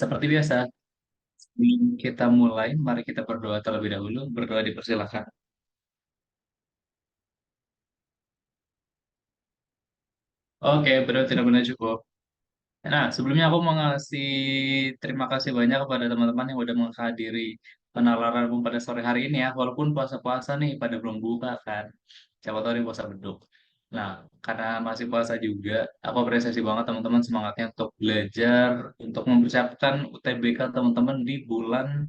Seperti biasa, sebelum kita mulai, mari kita berdoa terlebih dahulu. Berdoa dipersilakan. Oke, berdoa tidak benar cukup. Nah, sebelumnya aku mau ngasih terima kasih banyak kepada teman-teman yang udah menghadiri penalaran umum pada sore hari ini ya. Walaupun puasa-puasa nih pada belum buka kan. Siapa tahu nih puasa beduk. Nah, karena masih puasa juga, aku apresiasi banget teman-teman semangatnya untuk belajar, untuk mempersiapkan UTBK teman-teman di bulan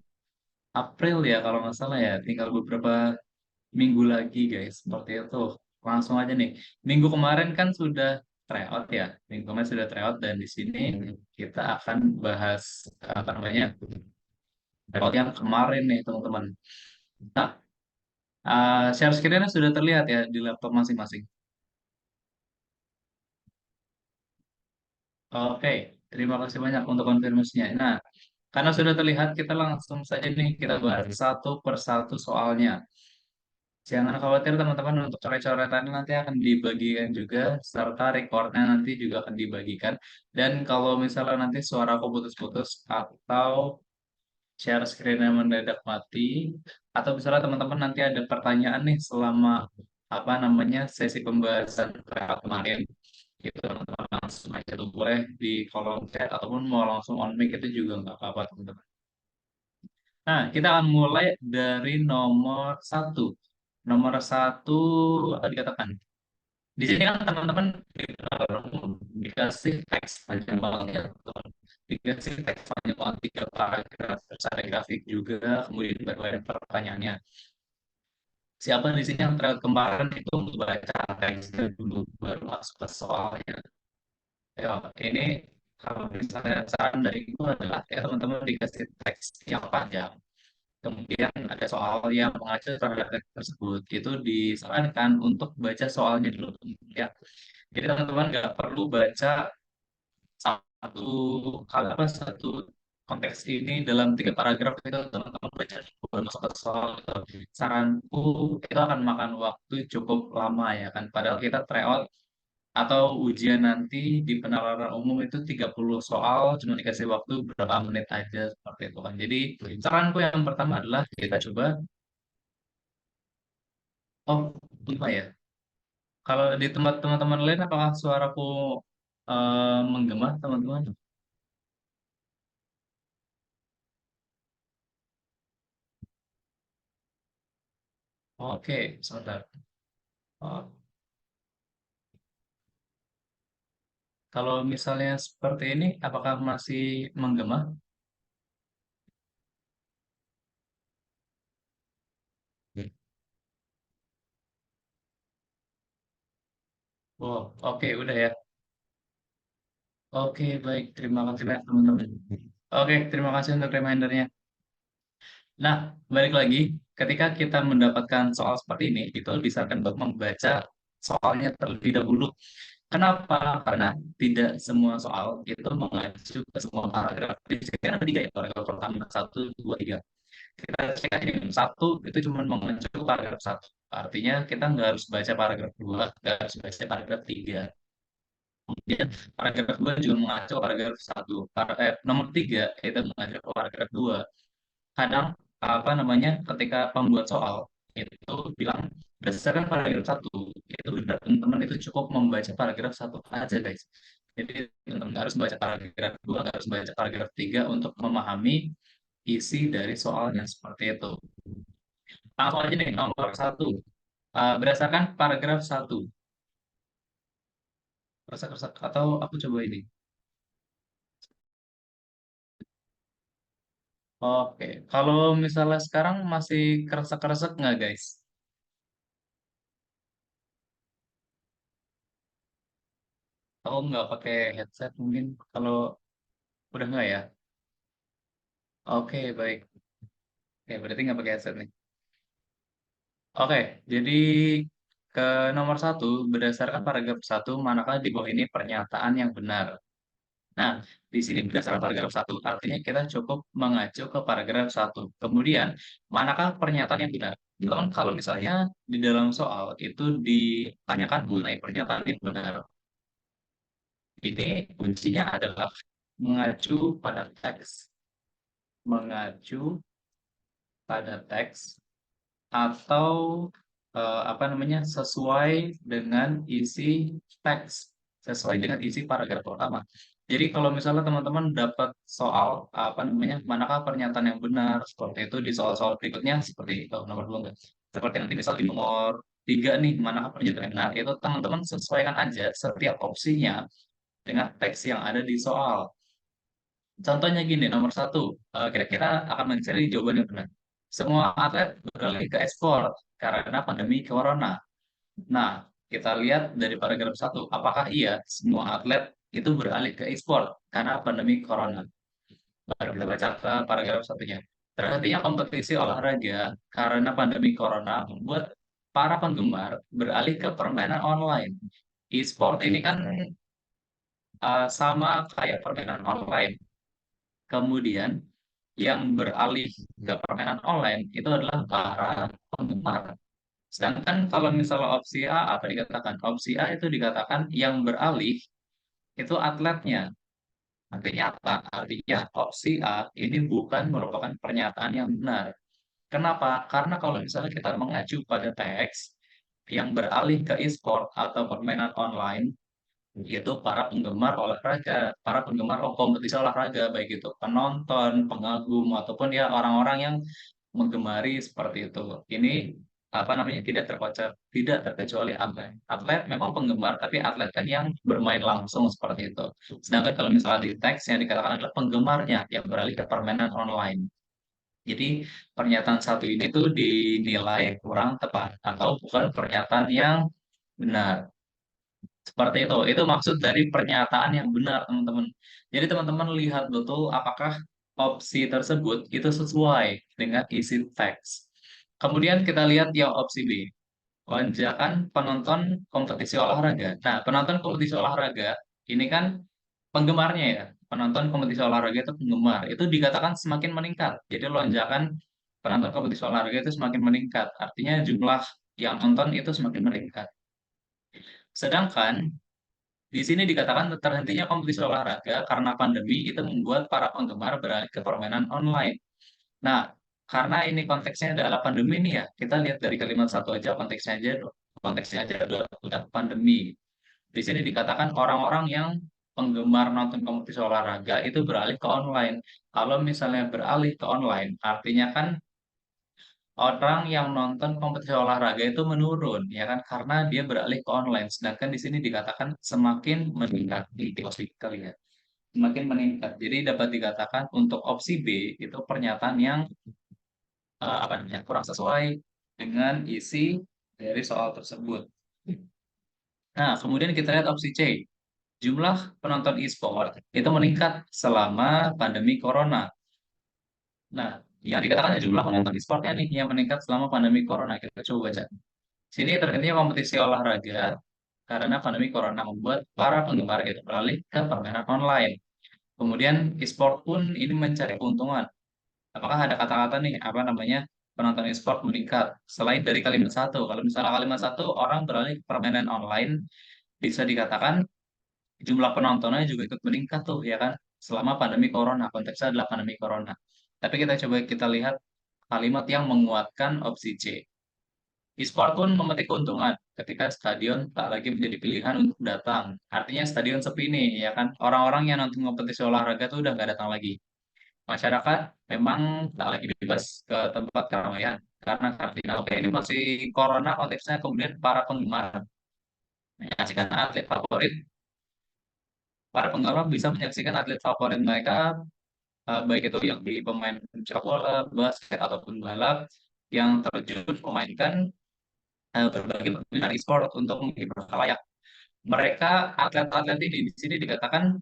April ya kalau nggak salah ya. Tinggal beberapa minggu lagi guys, seperti itu. Langsung aja nih. Minggu kemarin kan sudah tryout ya. Minggu kemarin sudah tryout dan di sini kita akan bahas apa namanya tryout yang kemarin nih teman-teman. Nah, share screen-nya sudah terlihat ya di laptop masing-masing. Oke, terima kasih banyak untuk konfirmasinya. Nah, karena sudah terlihat, kita langsung saja nih kita bahas satu persatu soalnya. Jangan khawatir teman-teman untuk coret-coretannya nanti akan dibagikan juga serta recordnya nanti juga akan dibagikan. Dan kalau misalnya nanti suara aku putus-putus atau share screen-nya mendadak mati atau misalnya teman-teman nanti ada pertanyaan nih selama apa namanya sesi pembahasan kemarin gitu teman-teman langsung aja tuh boleh di kolom chat ataupun mau langsung on mic itu juga nggak apa-apa teman-teman. Nah, kita akan mulai dari nomor satu. Nomor satu dikatakan. Di sini kan teman-teman dikasih teks panjang banget ya. Teman. Dikasih teks panjang banget, tiga paragraf, terus ada grafik juga, kemudian baru ada pertanyaannya. Siapa di sini yang terakhir kemarin itu membaca teksnya dulu, baru masuk ke soalnya. Ya, ini kalau misalnya saran dari itu adalah ya teman-teman dikasih teks yang panjang. Kemudian ada soal yang mengacu terhadap teks tersebut. Itu disarankan untuk baca soalnya dulu. Ya. Jadi teman-teman nggak perlu baca satu satu konteks ini dalam tiga paragraf itu teman-teman baca bukan masuk ke soal gitu. Saranku itu akan makan waktu cukup lama ya kan. Padahal kita tryout atau ujian nanti di penalaran umum itu 30 soal cuma dikasih waktu berapa menit aja seperti itu kan. Jadi saranku yang pertama adalah kita coba oh lupa ya. Kalau di tempat teman-teman lain apakah suaraku menggema teman-teman? Oke, sebentar. Oh, kalau misalnya seperti ini, apakah masih menggema? Oh, oke, udah ya. Oke, baik. Terima kasih banyak teman-teman. Oke, terima kasih untuk remindernya. Nah, balik lagi, ketika kita mendapatkan soal seperti ini, itu disarankan untuk membaca soalnya terlebih dahulu. Kenapa? Karena tidak semua soal itu mengacu ke semua paragraf. Di sini ada tiga ya, paragraf pertama, satu, dua, tiga. Kita cek aja yang satu itu cuma mengacu ke paragraf satu. Artinya kita nggak harus baca paragraf dua, nggak harus baca paragraf tiga. Kemudian paragraf dua juga mengacu ke paragraf satu. Nomor tiga itu mengacu ke paragraf dua. Kadang apa namanya ketika pembuat soal itu bilang berdasarkan paragraf satu itu benar teman-teman itu cukup membaca paragraf satu aja guys. Jadi teman-teman nggak harus baca paragraf dua, nggak harus baca paragraf tiga untuk memahami isi dari soalnya seperti itu. Langsung aja nih nomor satu. Berdasarkan paragraf satu. Keresak-keresak atau aku coba ini. Oke, kalau misalnya sekarang masih keresak-keresak nggak guys? Aku nggak pakai headset mungkin kalau udah nggak ya? Oke, baik. Oke, berarti nggak pakai headset nih. Oke, jadi ke nomor satu, berdasarkan paragraf satu, manakah di bawah ini pernyataan yang benar. Nah, di sini berdasarkan paragraf satu, artinya kita cukup mengacu ke paragraf satu. Kemudian, manakah pernyataan yang benar? Kalau misalnya di dalam soal itu ditanyakan mengenai pernyataan yang benar, ini kuncinya adalah mengacu pada teks, mengacu pada teks atau apa namanya sesuai dengan isi teks, sesuai dengan isi paragraf pertama. Jadi kalau misalnya teman-teman dapat soal apa namanya manakah pernyataan yang benar seperti itu di soal-soal berikutnya seperti itu nomor 2 enggak. Seperti nanti misal di nomor 3 nih manakah pernyataan yang benar itu teman-teman sesuaikan aja setiap opsinya dengan teks yang ada di soal. Contohnya gini, nomor 1, kira-kira akan mencari jawaban yang benar. Semua atlet beralih ke ekspor karena pandemi corona. Nah, kita lihat dari paragraf 1, apakah iya semua atlet itu beralih ke ekspor karena pandemi corona? Baru kita baca ke paragraf satunya. Terhentinya kompetisi olahraga karena pandemi corona membuat para penggemar beralih ke permainan online. E-sport ini kan sama kayak permainan online. Kemudian yang beralih ke permainan online itu adalah para penggemar. Sedangkan kalau misalnya opsi A, apa dikatakan? Opsi A itu dikatakan yang beralih itu atletnya. Artinya apa? Artinya opsi A ini bukan merupakan pernyataan yang benar. Kenapa? Karena kalau misalnya kita mengacu pada teks yang beralih ke e-sport atau permainan online, yaitu para penggemar olahraga, para penggemar kompetisi olahraga, baik itu penonton, pengagum, ataupun ya orang-orang yang menggemari seperti itu. Ini apa namanya tidak terkecuali atlet. Atlet memang penggemar, tapi atlet kan yang bermain langsung seperti itu. Sedangkan kalau misalnya di teks yang dikatakan adalah penggemarnya yang beralih ke permainan online. Jadi pernyataan satu ini tuh dinilai kurang tepat atau bukan pernyataan yang benar. Seperti itu. Itu maksud dari pernyataan yang benar, teman-teman. Jadi teman-teman lihat betul apakah opsi tersebut itu sesuai dengan isi teks. Kemudian kita lihat yang opsi B, lonjakan penonton kompetisi olahraga. Nah, penonton kompetisi olahraga ini kan penggemarnya ya. Penonton kompetisi olahraga itu penggemar. Itu dikatakan semakin meningkat. Jadi lonjakan penonton kompetisi olahraga itu semakin meningkat. Artinya jumlah yang nonton itu semakin meningkat. Sedangkan di sini dikatakan terhentinya kompetisi olahraga karena pandemi itu membuat para penggemar beralih ke permainan online. Nah, karena ini konteksnya adalah pandemi nih ya, kita lihat dari kalimat satu aja konteksnya aja udah pandemi. Di sini dikatakan orang-orang yang penggemar nonton kompetisi olahraga itu beralih ke online. Kalau misalnya beralih ke online, artinya kan orang yang nonton kompetisi olahraga itu menurun, ya kan? Karena dia beralih ke online. Sedangkan di sini dikatakan semakin meningkat di opsi kita lihat. Semakin meningkat. Jadi dapat dikatakan untuk opsi B itu pernyataan yang apa namanya kurang sesuai dengan isi dari soal tersebut. Nah, kemudian kita lihat opsi C. Jumlah penonton e-sport itu meningkat selama pandemi corona. Nah, yang dikatakan jumlah penonton e-sportnya nih yang meningkat selama pandemi corona. Kita coba baca. Sini terjadinya kompetisi olahraga karena pandemi corona membuat para penggemar itu beralih ke permainan online. Kemudian e-sport pun ini mencari keuntungan. Apakah ada kata-kata nih apa namanya penonton e-sport meningkat selain dari kalimat satu? Kalau misalnya kalimat satu orang beralih ke permainan online bisa dikatakan jumlah penontonnya juga ikut meningkat tuh ya kan selama pandemi corona. Konteksnya adalah pandemi corona. Tapi kita lihat kalimat yang menguatkan opsi C. E-sport pun memetik keuntungan ketika stadion tak lagi menjadi pilihan untuk datang. Artinya stadion sepi nih, ya kan? Orang-orang yang nonton kompetisi olahraga tuh udah nggak datang lagi. Masyarakat memang tak lagi bebas ke tempat keramaian karena karantina. Oke, ini masih corona konteksnya kemudian para penggemar menyaksikan atlet favorit. Para penggemar bisa menyaksikan atlet favorit mereka, baik itu yang di pemain sepak bola, basket ataupun balap yang terjun memainkan berbagai permainan e-sport untuk menghibur khalayak. Mereka atlet-atlet ini di sini dikatakan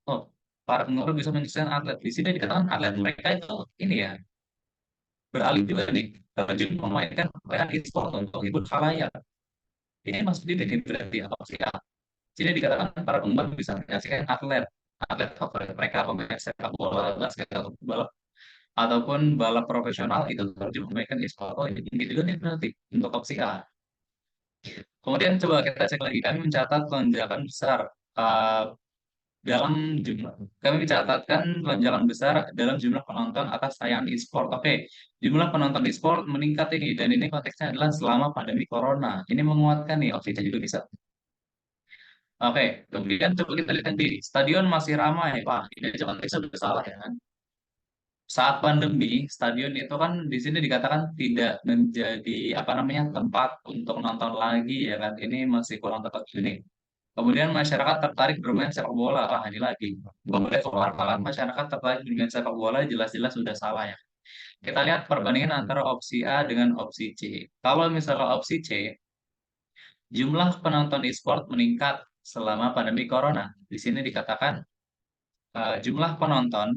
oh para penggemar bisa menyaksikan atlet di sini dikatakan atlet mereka itu ini ya beralih juga nih terjun memainkan permainan e-sport untuk menghibur khalayak. Ini maksudnya ini berarti apa sih ya? Sini dikatakan para penggemar bisa menyaksikan atlet favorit mereka pemain sepak bola, basket atau balap ataupun balap profesional itu terjun memainkan e-sport. Oh ini tinggi juga nih berarti untuk opsi A. Kemudian coba kita cek lagi, kami mencatat lonjakan besar uh, dalam jumlah kami mencatatkan lonjakan besar dalam jumlah penonton atas tayangan e-sport. Oke, jumlah penonton e-sport meningkat ini dan ini konteksnya adalah selama pandemi corona. Ini menguatkan nih, opsi juga bisa. Oke, kemudian coba kita lihat di stadion masih ramai. Wah, ini aja konteksnya sudah salah ya kan. Saat pandemi, stadion itu kan di sini dikatakan tidak menjadi apa namanya tempat untuk nonton lagi ya kan. Ini masih kurang tepat ini. Kemudian masyarakat tertarik bermain sepak bola. Wah, ini lagi. Boleh keluar malam masyarakat tertarik bermain sepak bola jelas-jelas sudah salah ya. Kita lihat perbandingan antara opsi A dengan opsi C. Kalau misalnya opsi C, jumlah penonton e-sport meningkat selama pandemi corona. Di sini dikatakan jumlah penonton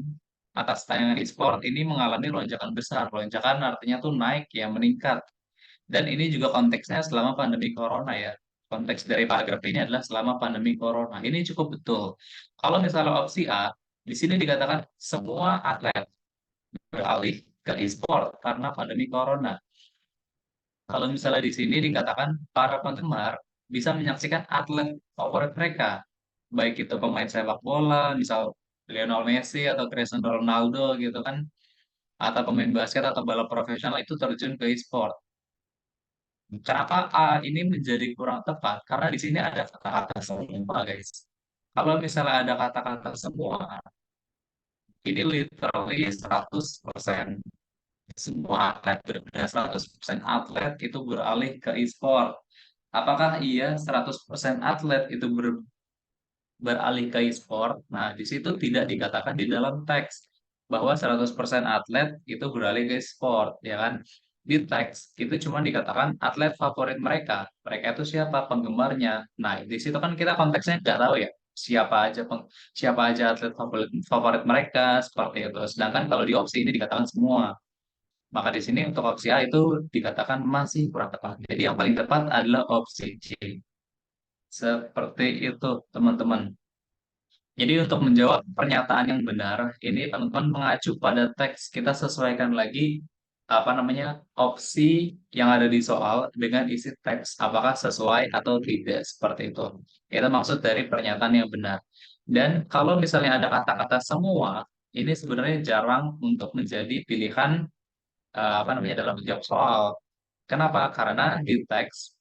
atas tayangan e-sport ini mengalami lonjakan besar. Lonjakan artinya tuh naik ya, meningkat. Dan ini juga konteksnya selama pandemi corona ya. Konteks dari paragraf ini adalah selama pandemi corona. Ini cukup betul. Kalau misalnya opsi A, di sini dikatakan semua atlet beralih ke e-sport karena pandemi corona. Kalau misalnya di sini dikatakan para penggemar bisa menyaksikan atlet favorit mereka, baik itu pemain sepak bola, misal Lionel Messi atau Cristiano Ronaldo gitu kan, atau pemain basket atau balap profesional itu terjun ke e-sport. Kenapa A ini menjadi kurang tepat? Karena di sini ada kata-kata semua, guys. Kalau misalnya ada kata-kata semua, ini literally 100%. Semua atlet, benar 100% atlet itu beralih ke e-sport. Apakah iya 100% atlet itu beralih ke e-sport? Nah, di situ tidak dikatakan di dalam teks bahwa 100% atlet itu beralih ke e-sport, ya kan? Di teks itu cuma dikatakan atlet favorit mereka. Mereka itu siapa? Penggemarnya. Nah, di situ kan kita konteksnya nggak tahu ya siapa aja atlet favorit, favorit mereka seperti itu. Sedangkan kalau di opsi ini dikatakan semua. Maka di sini untuk opsi A itu dikatakan masih kurang tepat. Jadi yang paling tepat adalah opsi C. Seperti itu, teman-teman. Jadi untuk menjawab pernyataan yang benar, ini teman-teman mengacu pada teks. Kita sesuaikan lagi apa namanya opsi yang ada di soal dengan isi teks. Apakah sesuai atau tidak seperti itu. Itu maksud dari pernyataan yang benar. Dan kalau misalnya ada kata-kata semua, ini sebenarnya jarang untuk menjadi pilihan apa namanya dalam menjawab soal. Kenapa? Karena di teks,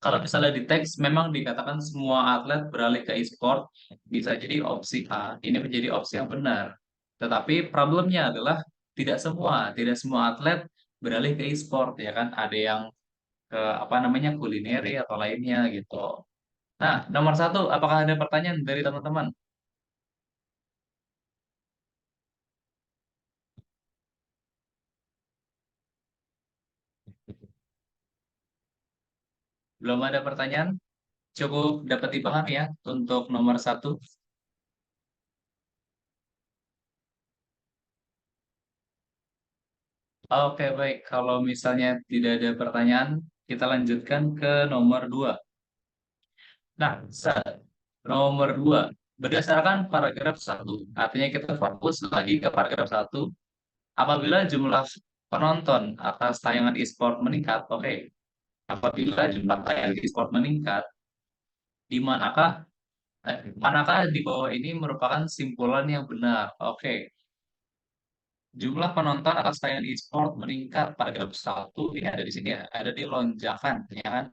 kalau misalnya di teks memang dikatakan semua atlet beralih ke e-sport, bisa jadi opsi A ini menjadi opsi yang benar. Tetapi problemnya adalah tidak semua atlet beralih ke e-sport ya kan. Ada yang ke apa namanya kulineri atau lainnya gitu. Nah, nomor satu, apakah ada pertanyaan dari teman-teman? Belum ada pertanyaan? Cukup dapat dipahami ya untuk nomor satu. Oke, baik. Kalau misalnya tidak ada pertanyaan, kita lanjutkan ke nomor dua. Nah, nomor dua, berdasarkan paragraf satu, artinya kita fokus lagi ke paragraf satu. Apabila jumlah penonton atas tayangan e-sport meningkat, oke. Apabila jumlah tayangan e-sport meningkat, di manakah di bawah ini merupakan simpulan yang benar? Oke, jumlah penonton atas tayangan e-sport meningkat paragraf satu ini ada di sini ya, ada di lonjakan, ya kan?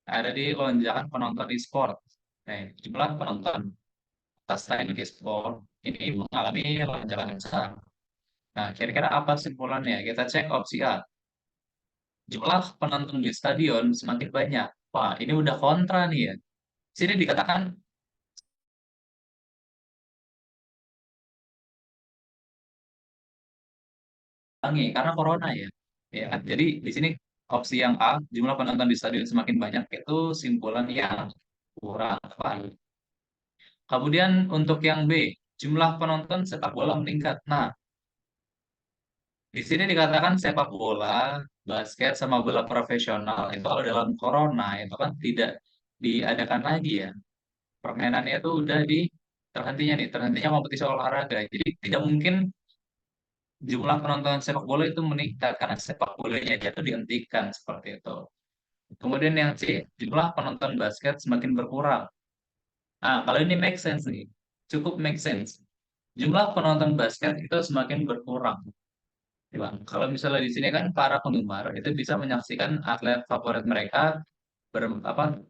Ada di lonjakan penonton e-sport. Jumlah penonton atas tayangan e-sport ini mengalami lonjakan yang besar. Nah, kira-kira apa simpulannya? Kita cek opsi A. Jumlah penonton di stadion semakin banyak. Wah, ini udah kontra nih ya. Sini dikatakan tangi karena corona ya. Ya kan? Jadi di sini opsi yang A, jumlah penonton di stadion semakin banyak itu simpulan yang kurang tepat. Kemudian untuk yang B, jumlah penonton sepak bola meningkat. Nah, di sini dikatakan sepak bola, basket, sama bola profesional itu kalau dalam corona itu kan tidak diadakan lagi ya. Permainannya itu udah terhentinya nih, terhentinya kompetisi olahraga. Jadi tidak mungkin jumlah penonton sepak bola itu meningkat karena sepak bolanya aja itu dihentikan seperti itu. Kemudian yang C, jumlah penonton basket semakin berkurang. Nah, kalau ini make sense nih. cukup make sense. Jumlah penonton basket itu semakin berkurang. Ya, Bang. Kalau misalnya di sini kan para penggemar itu bisa menyaksikan atlet favorit mereka apa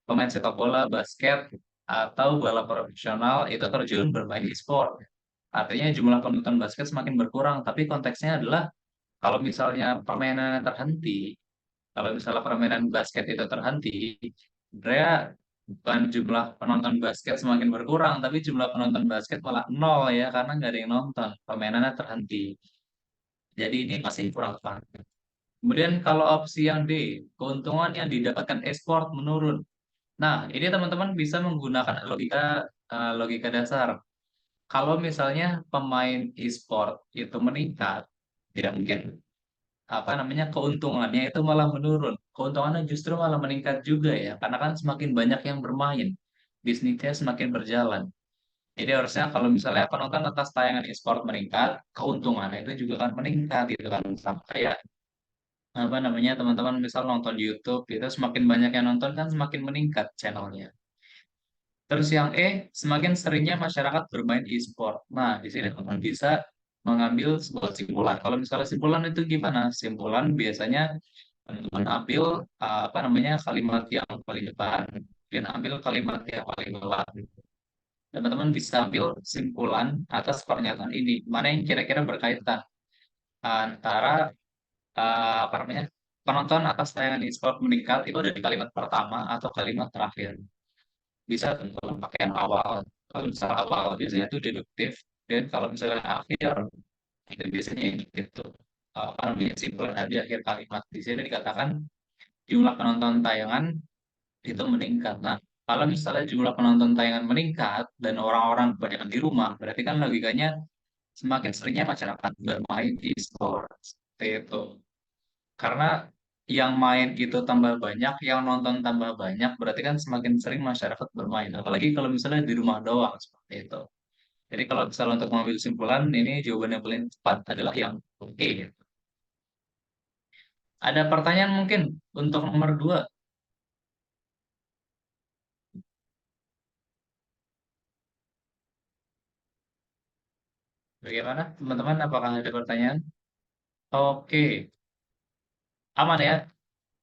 pemain sepak bola, basket, atau balap profesional itu terjun bermain e-sport. Artinya jumlah penonton basket semakin berkurang, tapi konteksnya adalah kalau misalnya permainan terhenti, kalau misalnya permainan basket itu terhenti, sebenarnya bukan jumlah penonton basket semakin berkurang, tapi jumlah penonton basket malah nol ya, karena nggak ada yang nonton, permainannya terhenti. Jadi ini masih kurang tepat. Kemudian kalau opsi yang D, keuntungan yang didapatkan e-sport menurun. Nah, ini teman-teman bisa menggunakan logika dasar. Kalau misalnya pemain e-sport itu meningkat, tidak mungkin apa namanya keuntungannya itu malah menurun. Keuntungannya justru malah meningkat juga ya, karena kan semakin banyak yang bermain, bisnisnya semakin berjalan. Jadi harusnya kalau misalnya penonton atas tayangan e-sport meningkat, keuntungannya itu juga akan meningkat gitu kan. Sama kayak apa namanya teman-teman misal nonton YouTube itu semakin banyak yang nonton kan semakin meningkat channelnya. Terus yang E, semakin seringnya masyarakat bermain e-sport. Nah, di sini teman bisa mengambil sebuah simpulan. Kalau misalnya simpulan itu gimana? Simpulan biasanya teman ambil apa namanya kalimat yang paling depan, dan ambil kalimat yang paling bawah. Dan teman-teman bisa ambil simpulan atas pernyataan ini. Mana yang kira-kira berkaitan antara apa namanya penonton atas tayangan e-sport meningkat itu ada di kalimat pertama atau kalimat terakhir. Bisa tentu pakai yang awal. Kalau misalnya awal biasanya itu deduktif, dan kalau misalnya akhir itu biasanya itu apa namanya simpulan di akhir kalimat. Di sini dikatakan jumlah penonton tayangan itu meningkat. Nah, kalau misalnya jumlah penonton tayangan meningkat dan orang-orang kebanyakan di rumah, berarti kan logikanya semakin seringnya masyarakat bermain di e-sport. Seperti itu. Karena yang main itu tambah banyak, yang nonton tambah banyak, berarti kan semakin sering masyarakat bermain. Apalagi kalau misalnya di rumah doang, seperti itu. Jadi kalau misalnya untuk mengambil kesimpulan, ini jawaban yang paling tepat adalah yang oke. Ada pertanyaan mungkin untuk nomor dua, bagaimana teman-teman? Apakah ada pertanyaan? Oke, aman ya?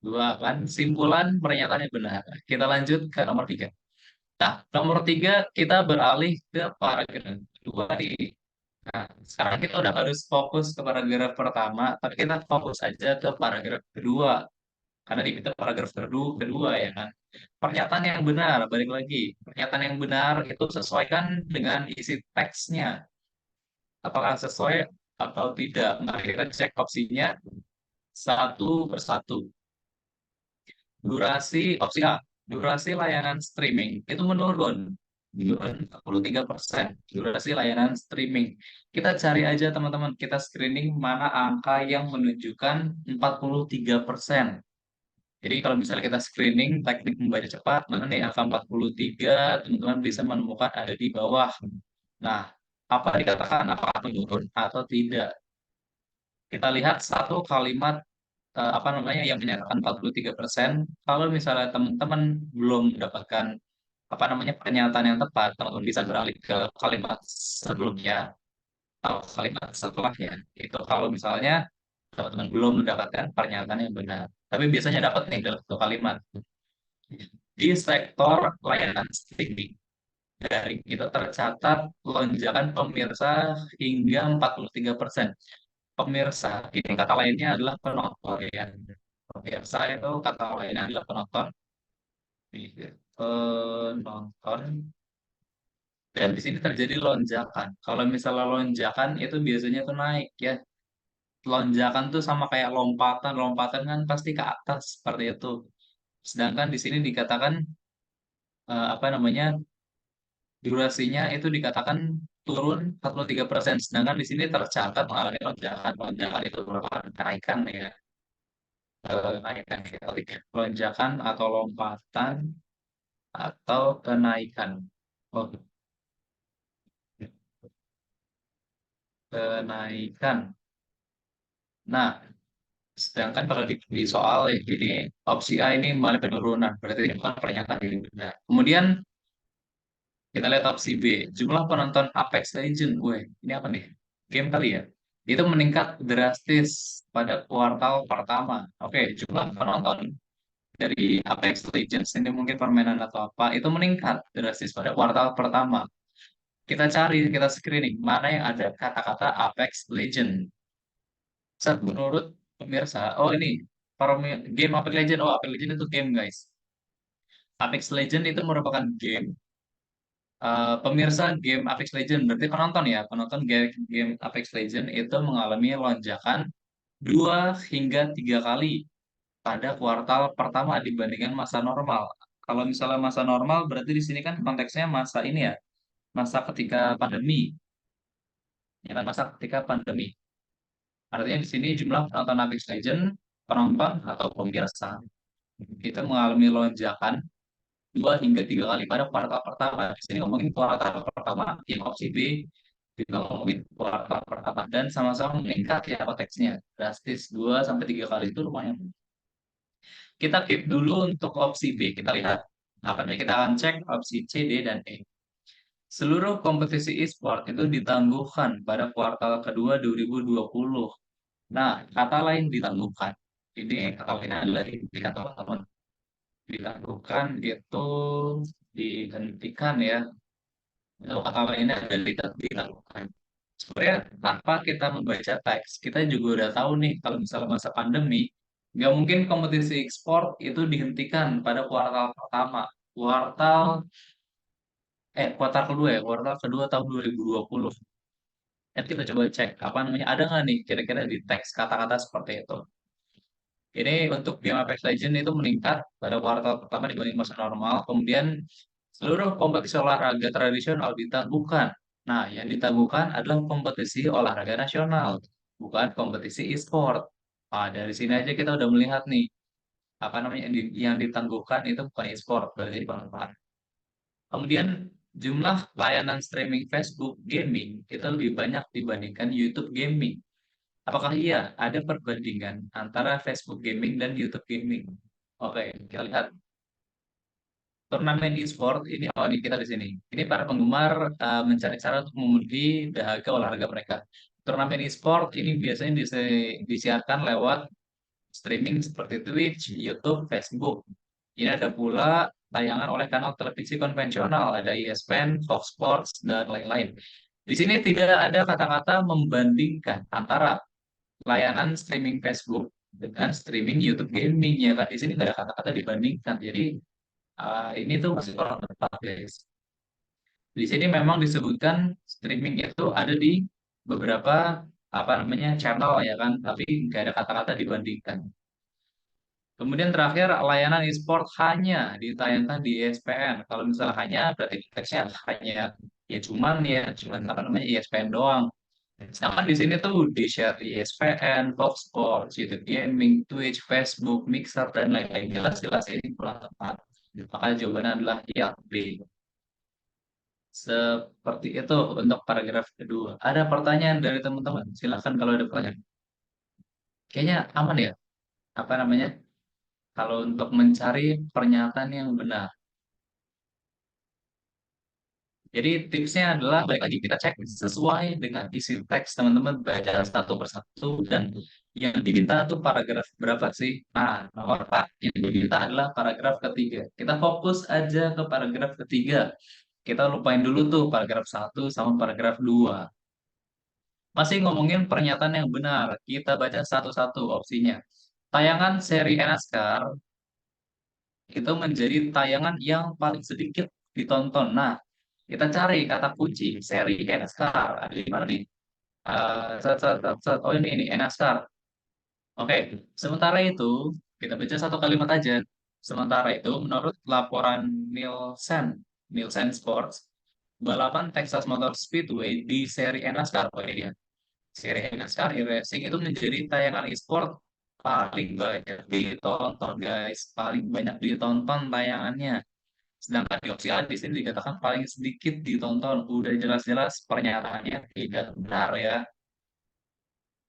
Dua kan, simpulan pernyataannya benar. Kita lanjut ke nomor tiga. Nah, nomor tiga kita beralih ke paragraf kedua nih. Nah, sekarang kita udah harus fokus ke paragraf pertama, tapi kita fokus aja ke paragraf kedua. Karena di kita paragraf kedua ya kan. Pernyataan yang benar, balik lagi. Pernyataan yang benar itu sesuaikan dengan isi teksnya. Apakah sesuai atau tidak. Nah, kita cek opsinya satu persatu. Opsi A, durasi layanan streaming itu menurun. Menurun 43%. Durasi layanan streaming. Kita cari aja teman-teman, kita screening mana angka yang menunjukkan 43%. Jadi kalau misalnya kita screening teknik membaca cepat, mana nih angka 43, teman-teman bisa menemukan ada di bawah. Nah, apa dikatakan apakah menurun atau tidak? Kita lihat satu kalimat apa namanya yang menyatakan 43%. Kalau misalnya teman-teman belum mendapatkan apa namanya pernyataan yang tepat, teman-teman bisa beralih ke kalimat sebelumnya atau kalimat setelahnya. Itu kalau misalnya teman-teman belum mendapatkan pernyataan yang benar. Tapi biasanya dapat nih dalam satu kalimat. Di sektor layanan streaming daring itu tercatat lonjakan pemirsa hingga 43%. Pemirsa, ini kata lainnya adalah penonton ya. Pemirsa itu kata lainnya adalah penonton. Penonton. Dan di sini terjadi lonjakan. Kalau misalnya lonjakan itu biasanya tuh naik ya. Lonjakan tuh sama kayak lompatan. Lompatan kan pasti ke atas seperti itu. Sedangkan di sini dikatakan apa namanya durasinya itu dikatakan turun 43%. Sedangkan di sini tercatat mengalami lonjakan. Lonjakan itu merupakan kenaikan ya. Kenaikan ya. Lonjakan atau lompatan atau kenaikan. Oh, kenaikan. Nah, sedangkan kalau di soal ini opsi A ini malah penurunan, berarti ini bukan pernyataan yang benar. Kemudian Kita lihat opsi B. Jumlah penonton Apex Legends. Weh, ini apa nih? Game kali ya? Itu meningkat drastis pada kuartal pertama. Oke, jumlah penonton dari Apex Legends ini mungkin permainan atau apa, itu meningkat drastis pada kuartal pertama. Kita cari, kita screening, mana yang ada kata-kata Apex Legends. Menurut pemirsa, oh ini, game Apex Legends, oh Apex Legends itu game guys. Apex Legends itu merupakan game. Pemirsa game Apex Legends, berarti penonton ya, penonton game Apex Legends itu mengalami lonjakan 2 hingga 3 kali pada kuartal pertama dibandingkan masa normal. Kalau misalnya masa normal, berarti di sini kan konteksnya masa ini ya, masa ketika pandemi, ya kan, masa ketika pandemi. Artinya di sini jumlah penonton Apex Legends, penonton atau pemirsa itu mengalami lonjakan 2 hingga 3 kali pada kuartal pertama. Di sini ngomongin kuartal pertama, yang opsi B juga ngomongin kuartal pertama dan sama-sama meningkat ya konteksnya, drastis 2 sampai 3 kali itu lumayan. Kita keep dulu untuk opsi B. Kita lihat apa nih? Kita akan cek opsi C, D, dan E. Seluruh kompetisi e-sport itu ditangguhkan pada kuartal kedua 2020. Nah, kata lain ditangguhkan. Ini kata lain adalah dihentikan teman-teman. Ditangguhkan itu dihentikan ya. Itu kata lainnya adalah ditangguhkan. Sebenarnya tanpa kita membaca teks, kita juga udah tahu nih kalau misalnya masa pandemi, nggak mungkin kompetisi e-sport itu dihentikan pada kuartal pertama. Kuartal kuartal kedua ya, kuartal kedua tahun 2020. Nanti kita coba cek apa namanya, ada nggak nih kira-kira di teks kata-kata seperti itu. Ini untuk game Apex Legends itu meningkat pada kuartal pertama dibanding masa normal. Kemudian seluruh kompetisi olahraga tradisional ditangguhkan. Nah, yang ditangguhkan adalah kompetisi olahraga nasional, bukan kompetisi e-sport. Nah, dari sini aja kita udah melihat nih, apa namanya, yang ditangguhkan itu bukan e-sport, berarti pemanfaat. Kemudian jumlah layanan streaming Facebook gaming itu lebih banyak dibandingkan YouTube gaming. Apakah iya ada perbandingan antara Facebook gaming dan YouTube gaming? Oke, kita lihat turnamen e-sport ini. Oh, ini kita di sini. Ini para penggemar mencari cara untuk memenuhi dahaga olahraga mereka. Turnamen e-sport ini biasanya disiarkan lewat streaming seperti Twitch, YouTube, Facebook. Ini ada pula tayangan oleh kanal televisi konvensional, ada ESPN, Fox Sports, dan lain-lain. Di sini tidak ada kata-kata membandingkan antara layanan streaming Facebook dengan streaming YouTube gaming ya kan. Di sini nggak ada kata-kata dibandingkan. Jadi ini tuh masih kurang tepat guys. Di sini memang disebutkan streaming itu ada di beberapa apa namanya channel ya kan, tapi nggak ada kata-kata dibandingkan. Kemudian terakhir, layanan e-sport hanya ditayangkan di ESPN. Kalau misalnya hanya, berarti konteksnya hanya ya cuman apa namanya ESPN doang. Sedangkan di sini tuh di share di ESPN, Fox Sports, YouTube Gaming, Twitch, Facebook, Mixer, dan lain-lain. Jelas-jelas ini kurang tepat. Maka jawabannya adalah yang B. Seperti itu untuk paragraf kedua. Ada pertanyaan dari teman-teman? Silahkan kalau ada pertanyaan. Kayaknya aman ya, apa namanya, kalau untuk mencari pernyataan yang benar. Jadi tipsnya adalah balik lagi kita cek sesuai dengan isi teks, teman-teman baca satu persatu, dan yang diminta itu paragraf berapa sih? Nah, nomor 4 yang diminta adalah paragraf ketiga. Kita fokus aja ke paragraf ketiga. Kita lupain dulu tuh paragraf 1 sama paragraf 2. Masih ngomongin pernyataan yang benar. Kita baca satu-satu opsinya. Tayangan seri NASCAR itu menjadi tayangan yang paling sedikit ditonton. Nah, kita cari kata kunci seri NASCAR. Ada di mana nih? Oh ini NASCAR. Oke, sementara itu kita baca satu kalimat aja. Sementara itu, menurut laporan Nielsen, Nielsen Sports, balapan Texas Motor Speedway di seri NASCAR, oh ini dia. Seri NASCAR e-racing itu menjadi tayangan e-sport paling banyak ditonton, guys. Paling banyak ditonton tayangannya. Sedangkan di opsi A di sini dikatakan paling sedikit ditonton. Udah jelas-jelas pernyataannya tidak benar ya.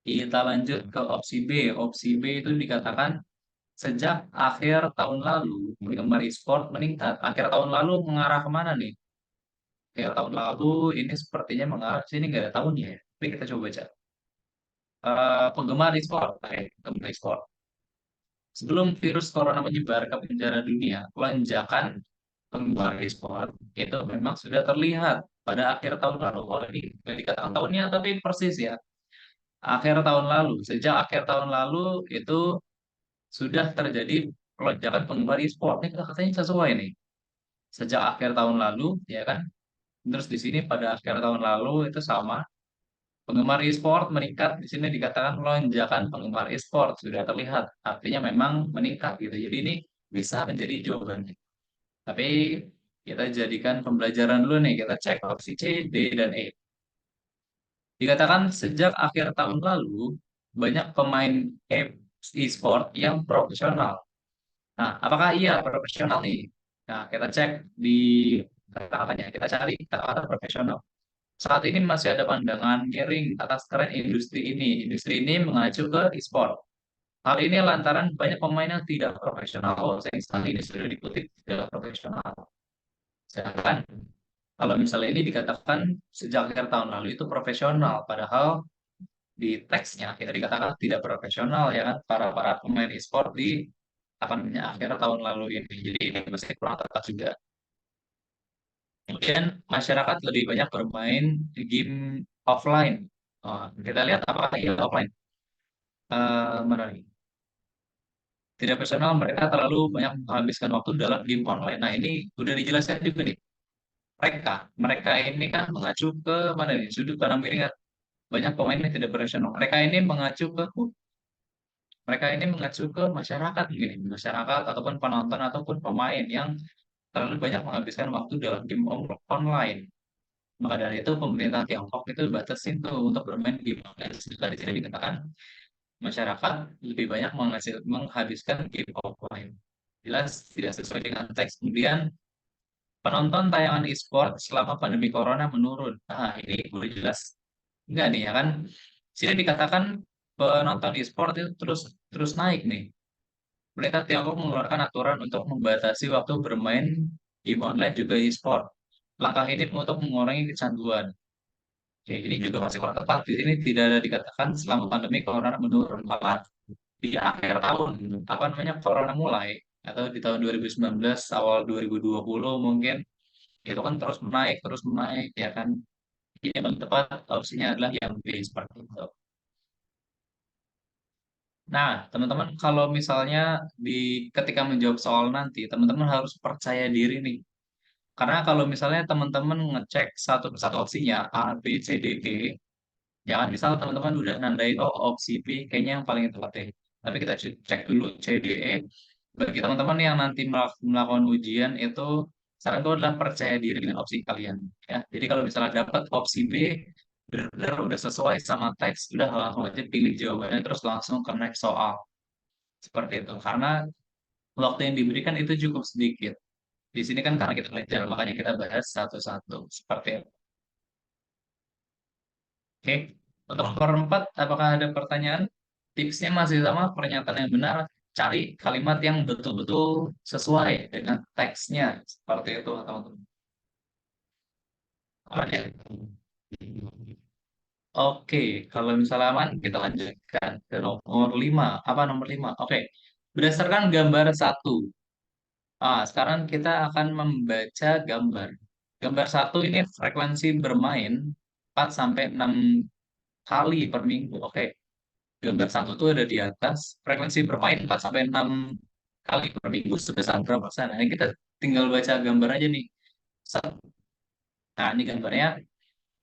Kita lanjut ke opsi B. Opsi B itu dikatakan sejak akhir tahun lalu penggemar e-sport meningkat. Akhir tahun lalu mengarah kemana nih? akhir tahun lalu ini sepertinya mengarah sini nggak ada tahunnya ya. Tapi kita coba baca. Penggemar e-sport, penggemar e-sport. Sebelum virus corona menyebar ke penjara dunia, lonjakan penggemar e-sport itu memang sudah terlihat pada akhir tahun lalu. Oh, ini nggak dikatakan tahunnya, tapi persis ya. Akhir tahun lalu, sejak akhir tahun lalu itu sudah terjadi lonjakan penggemar e-sport. Ini katanya sesuai nih. Sejak akhir tahun lalu, ya kan? Terus di sini pada akhir tahun lalu itu sama. Penggemar e-sport meningkat. Di sini dikatakan lonjakan penggemar e-sport sudah terlihat. Artinya memang meningkat gitu. Jadi ini bisa menjadi jawabannya. Tapi kita jadikan pembelajaran dulu nih. Kita cek opsi C, D, dan E. Dikatakan sejak akhir tahun lalu, banyak pemain e-sport yang profesional. Nah, apakah iya profesional nih? Nah, kita cek di kata-katanya. Kita cari kata-kata profesional. Saat ini masih ada pandangan miring atas tren industri ini. Industri ini mengacu ke e-sport. Hal ini lantaran banyak pemain yang tidak profesional. Oh, sayang sekali ini sudah dikutip tidak profesional. Sedangkan kalau misalnya ini dikatakan sejak akhir tahun lalu itu profesional, padahal di teksnya kita dikatakan tidak profesional ya kan para para pemain e-sport di apa namanya akhir tahun lalu ini. Jadi ini masih kurang tepat juga. Kemudian masyarakat lebih banyak bermain game offline. Oh, kita lihat apakah iya offline. Mana nih? Tidak personal, mereka terlalu banyak menghabiskan waktu dalam game online. Nah, ini udah dijelaskan juga nih. Mereka ini kan mengacu ke mana nih? Sudut pandang miring kan. Banyak pemain yang tidak profesional. Mereka ini mengacu ke masyarakat gini, masyarakat ataupun penonton ataupun pemain yang terlalu banyak menghabiskan waktu dalam game online. Maka dari itu pemerintah Tiongkok itu batasin tuh untuk bermain game online. Tadi tidak dikatakan masyarakat lebih banyak menghabiskan game offline. Jelas tidak sesuai dengan teks. Kemudian penonton tayangan e-sport selama pandemi corona menurun. Nah, ini boleh jelas. Enggak nih ya kan. Sini dikatakan penonton e-sport itu terus terus naik nih. Mereka Tiongkok mengeluarkan aturan untuk membatasi waktu bermain game online juga e-sport. Langkah ini untuk mengurangi kecanduan. Oke, ini juga masih kurang tepat. Di sini tidak ada dikatakan selama pandemi corona menurun, malah di akhir tahun, apa namanya, corona mulai, atau di tahun 2019, awal 2020 mungkin, itu kan terus menaik, ya kan. Ini yang paling tepat, opsinya adalah yang B, seperti itu. Nah, teman-teman, kalau misalnya di ketika menjawab soal nanti, teman-teman harus percaya diri nih. Karena kalau misalnya teman-teman ngecek satu persatu opsinya, A, B, C, D, E, jangan misal teman-teman udah nandain, oh opsi B kayaknya yang paling tepat deh. Tapi kita cek dulu C, D, E. Bagi teman-teman yang nanti melakukan ujian itu, saran itu adalah percaya diri dengan opsi kalian. Ya. Jadi kalau misalnya dapat opsi B, benar-benar udah sesuai sama teks, udah langsung aja pilih jawabannya, terus langsung ke next soal. Seperti itu. Karena waktu yang diberikan itu cukup sedikit. Di sini kan karena kita belajar, makanya kita bahas satu-satu. Seperti itu. Oke, untuk nomor 4, apakah ada pertanyaan? Tipsnya masih sama, pernyataan yang benar, cari kalimat yang betul-betul sesuai dengan teksnya. Seperti itu, teman-teman. Aman ya? Oke, kalau misalnya aman, kita lanjutkan ke nomor 5. Apa nomor 5? Oke, berdasarkan gambar satu. Sekarang kita akan membaca gambar. Gambar satu ini frekuensi bermain 4 sampai 6 kali per minggu. Oke, gambar satu itu ada di atas, frekuensi bermain 4 sampai 6 kali per minggu sebesar berapa persen. Nah, ini kita tinggal baca gambar aja nih. Nah, ini gambarnya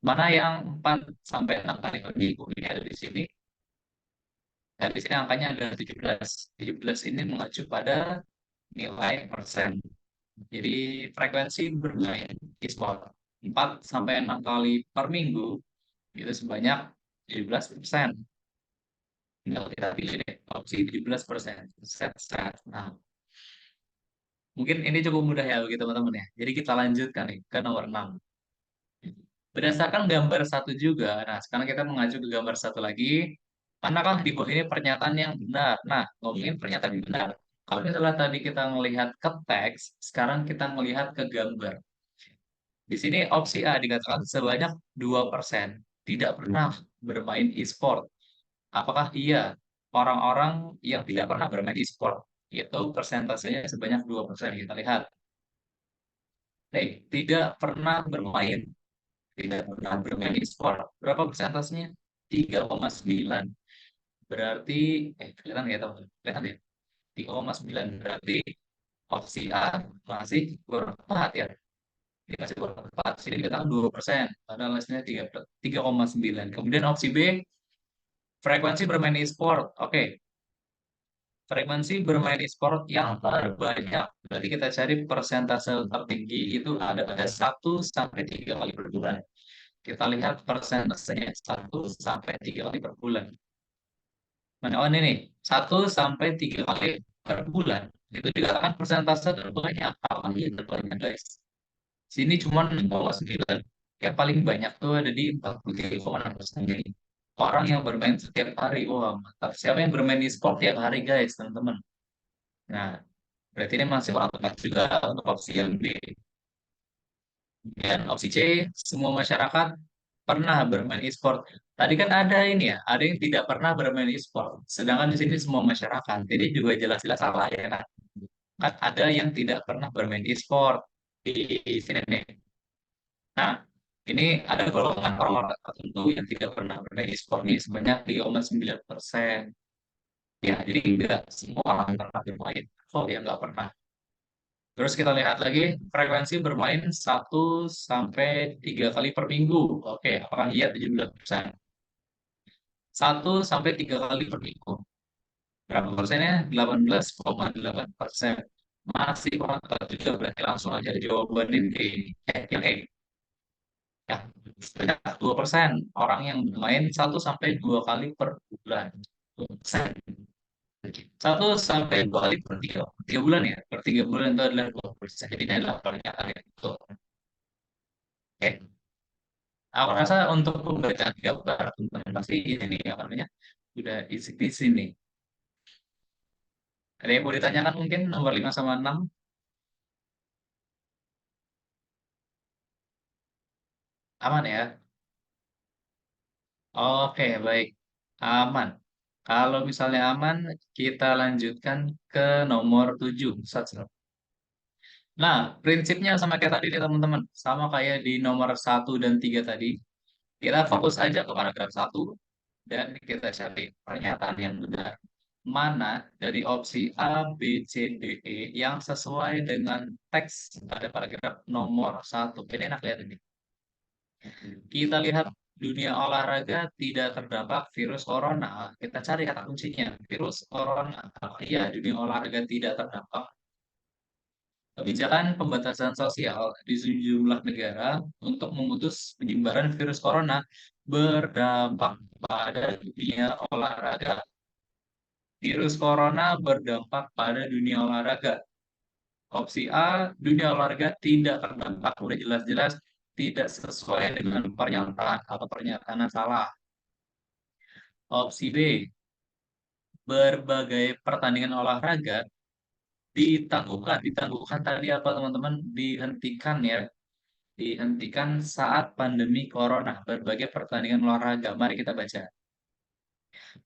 mana yang 4 sampai 6 kali per minggu. Ini ada di sini. Dan di sini angkanya ada 17. 17 ini mengacu pada nilai persen. Jadi frekuensi bermain e-sport 4 sampai 6 kali per minggu itu sebanyak 17%. Tinggal kita pilih deh opsi 17%. Set, set. Nah, mungkin ini cukup mudah ya bagi teman-teman ya. Jadi kita lanjutkan nih ke nomor 6. Berdasarkan gambar satu juga, nah sekarang kita mengacu ke gambar satu lagi. Manakah di bawah ini pernyataan yang benar? Nah, ngomongin pernyataan yang benar. Kalau misalnya tadi kita melihat ke teks, sekarang kita melihat ke gambar. Di sini opsi A dikatakan sebanyak 2% tidak pernah bermain e-sport. Apakah iya orang-orang yang tidak pernah bermain e-sport itu persentasenya sebanyak 2%? Kita lihat. Nih, tidak pernah bermain, tidak pernah bermain e-sport. Berapa persentasenya? 3,9. Berarti, kelihatan ya teman? Kelihatan ya? 3,9 berarti opsi A masih berempat ya. Ini masih berempat. Sini dikatakan 2%. Padahal hasilnya 3,9. Kemudian opsi B, frekuensi bermain e-sport. Oke, frekuensi bermain e-sport yang terbanyak. Berarti kita cari persentase tertinggi itu ada pada 1 sampai 3 kali per bulan. Kita lihat persentasenya 1 sampai 3 kali per bulan. Mana oh ini nih, 1 sampai 3 kali per bulan. Itu dikatakan persentase terbanyak. Apalagi yang terbanyak guys. Sini cuma 6,9. Yang paling banyak tuh ada di 43,6%. Jadi orang yang bermain setiap hari. Wah, mantap. Siapa yang bermain e-sport tiap hari guys, teman-teman? Nah, berarti ini masih orang tepat juga untuk opsi yang B. Dan opsi C, semua masyarakat pernah bermain e-sport. Tadi kan ada ini ya, ada yang tidak pernah bermain e-sport. Sedangkan di sini semua masyarakat. Jadi juga jelas-jelas salah ya kan. Kan ada yang tidak pernah bermain e-sport di sini nih. Nah, ini ada golongan orang-orang tertentu yang tidak pernah bermain e-sport nih sebanyak 3,9%. Ya, jadi enggak semua orang pernah bermain. Oh, ya nggak pernah. Terus kita lihat lagi frekuensi bermain 1 sampai 3 kali per minggu. Oke, apakah iya 17%? 1 sampai 3 kali per minggu. Berapa persennya? 18,8%. Masih kurang tepat juga berarti langsung aja jawaban ini. Yang E. Ya, sebanyak 2% orang yang bermain 1 sampai 2 kali per bulan. 2%. 1 sampai 2 kali per 3 bulan ya. Per 3 bulan itu adalah 2%. Jadi ini adalah pernyataan itu. Oke. Aku rasa untuk pembacaan gambar teman-teman pasti ini nih apa namanya udah isi di sini. Ada yang mau ditanyakan mungkin nomor 5 sama 6 aman ya? Oke, baik. Aman. Kalau misalnya aman, kita lanjutkan ke nomor 7. Nah, prinsipnya sama kayak tadi nih teman-teman. Sama kayak di nomor 1 dan 3 tadi. Kita fokus aja ke paragraf 1 dan kita cari pernyataan yang benar. Mana dari opsi A, B, C, D, E yang sesuai dengan teks pada paragraf nomor 1. Ini enak lihat ini. Kita lihat dunia olahraga tidak terdampak virus corona. Kita cari kata kuncinya, virus corona. Iya, dunia olahraga tidak terdampak. Kebijakan pembatasan sosial di sejumlah negara untuk memutus penyebaran virus corona berdampak pada dunia olahraga. Virus corona berdampak pada dunia olahraga. Opsi A, dunia olahraga tidak terdampak. Udah jelas-jelas tidak sesuai dengan pernyataan atau pernyataan yang salah. Opsi B, berbagai pertandingan olahraga ditangguhkan. Ditangguhkan tadi apa teman-teman? Dihentikan ya. Dihentikan saat pandemi corona. Berbagai pertandingan olahraga. Mari kita baca.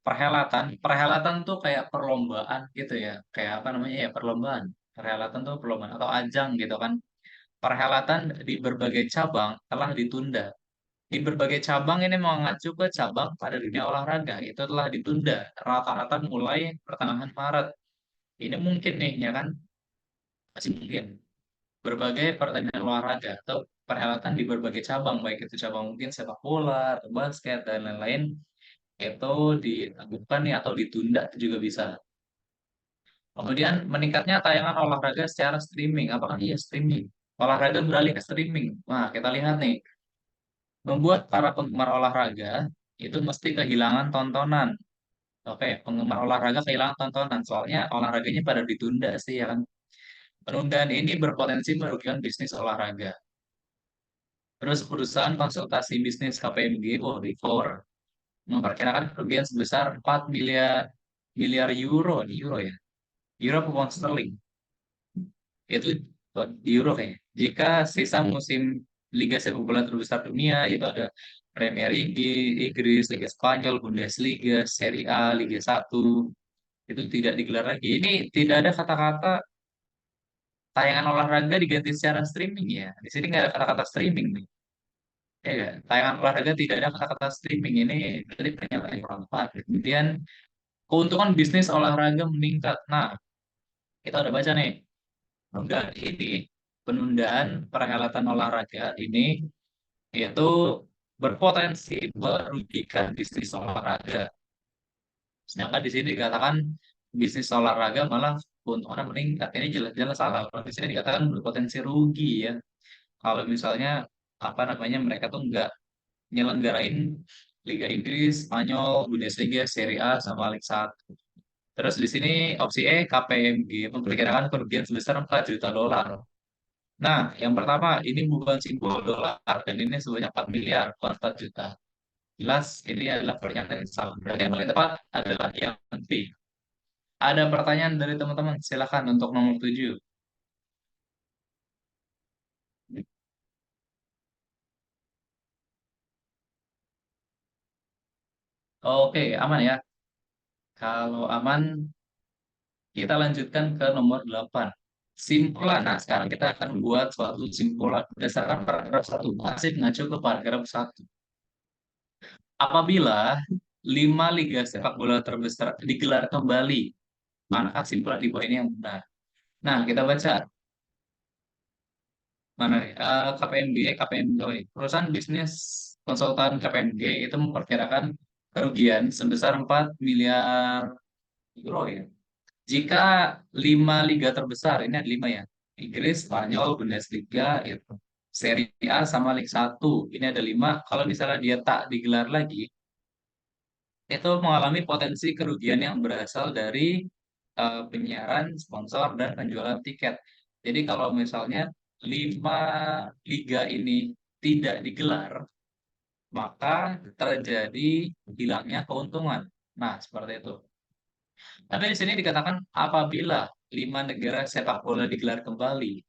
Perhelatan. Perhelatan tuh kayak perlombaan gitu ya. Kayak apa namanya ya perlombaan. Perhelatan tuh perlombaan atau ajang gitu kan. Perhelatan di berbagai cabang telah ditunda. Di berbagai cabang ini mengacu ke cabang pada dunia olahraga. Itu telah ditunda. Rata-rata mulai pertengahan Maret. Ini mungkin nih, ya kan? Masih mungkin. Berbagai pertandingan olahraga atau perhelatan di berbagai cabang, baik itu cabang mungkin sepak bola, atau basket, dan lain-lain, itu ditangguhkan nih atau ditunda itu juga bisa. Kemudian meningkatnya tayangan olahraga secara streaming. Apakah iya streaming? Olahraga beralih ke streaming. Nah, kita lihat nih, membuat para penggemar olahraga itu mesti kehilangan tontonan. Oke, penggemar olahraga kehilangan tontonan. Soalnya olahraganya pada ditunda sih ya kan. Penundaan ini berpotensi merugikan bisnis olahraga. Terus perusahaan konsultasi bisnis KPMG, oh, Big Four, memperkirakan kerugian sebesar 4 miliar miliar euro, euro ya. Euro apa pound sterling? Itu euro kayaknya. Jika sisa musim liga sepak bola terbesar dunia, itu ada Premier League, Inggris, Liga Spanyol, Bundesliga, Serie A, Liga 1, itu tidak digelar lagi. Ini tidak ada kata-kata tayangan olahraga diganti secara streaming ya. Di sini nggak ada kata-kata streaming nih. Ya, nggak? Tayangan olahraga tidak ada kata-kata streaming ini dari pernyataan yang bermanfaat. Kemudian keuntungan bisnis olahraga meningkat. Nah, kita udah baca nih. Penundaan ini, penundaan perhelatan olahraga ini itu berpotensi merugikan bisnis olahraga. Sedangkan di sini dikatakan bisnis olahraga malah keuntungannya meningkat. Ini jelas-jelas salah. Kalau di sini dikatakan berpotensi rugi ya. Kalau misalnya apa namanya mereka tuh nggak nyelenggarain Liga Inggris, Spanyol, Bundesliga, Serie A, sama Liga 1. Terus di sini opsi E, KPMG memperkirakan kerugian sebesar 4 juta dolar. Nah, yang pertama ini bukan simbol dolar dan ini sebanyak 4 miliar, bukan 4 juta. Jelas ini adalah pernyataan yang salah. Berarti yang paling tepat adalah yang B. Ada pertanyaan dari teman-teman, silakan untuk nomor 7. Oke, aman ya. Kalau aman, kita lanjutkan ke nomor 8. Simpulan. Nah, sekarang kita akan buat suatu simpulan berdasarkan paragraf 1. Masih mengacu ke paragraf 1. Apabila 5 liga sepak bola terbesar digelar kembali, maka simpulan di bawah ini yang benar. Nah, kita baca. Mana nih? KPMG, KPMG, perusahaan bisnis konsultan KPMG itu memperkirakan kerugian sebesar 4 miliar euro ya. Jika 5 liga terbesar, ini ada 5 ya. Inggris, Spanyol, Bundesliga, itu. Serie A sama Liga 1, ini ada 5. Kalau misalnya dia tak digelar lagi, itu mengalami potensi kerugian yang berasal dari penyiaran, sponsor, dan penjualan tiket. Jadi kalau misalnya 5 liga ini tidak digelar, maka terjadi hilangnya keuntungan. Nah, seperti itu. Tapi di sini dikatakan apabila 5 negara sepak bola digelar kembali,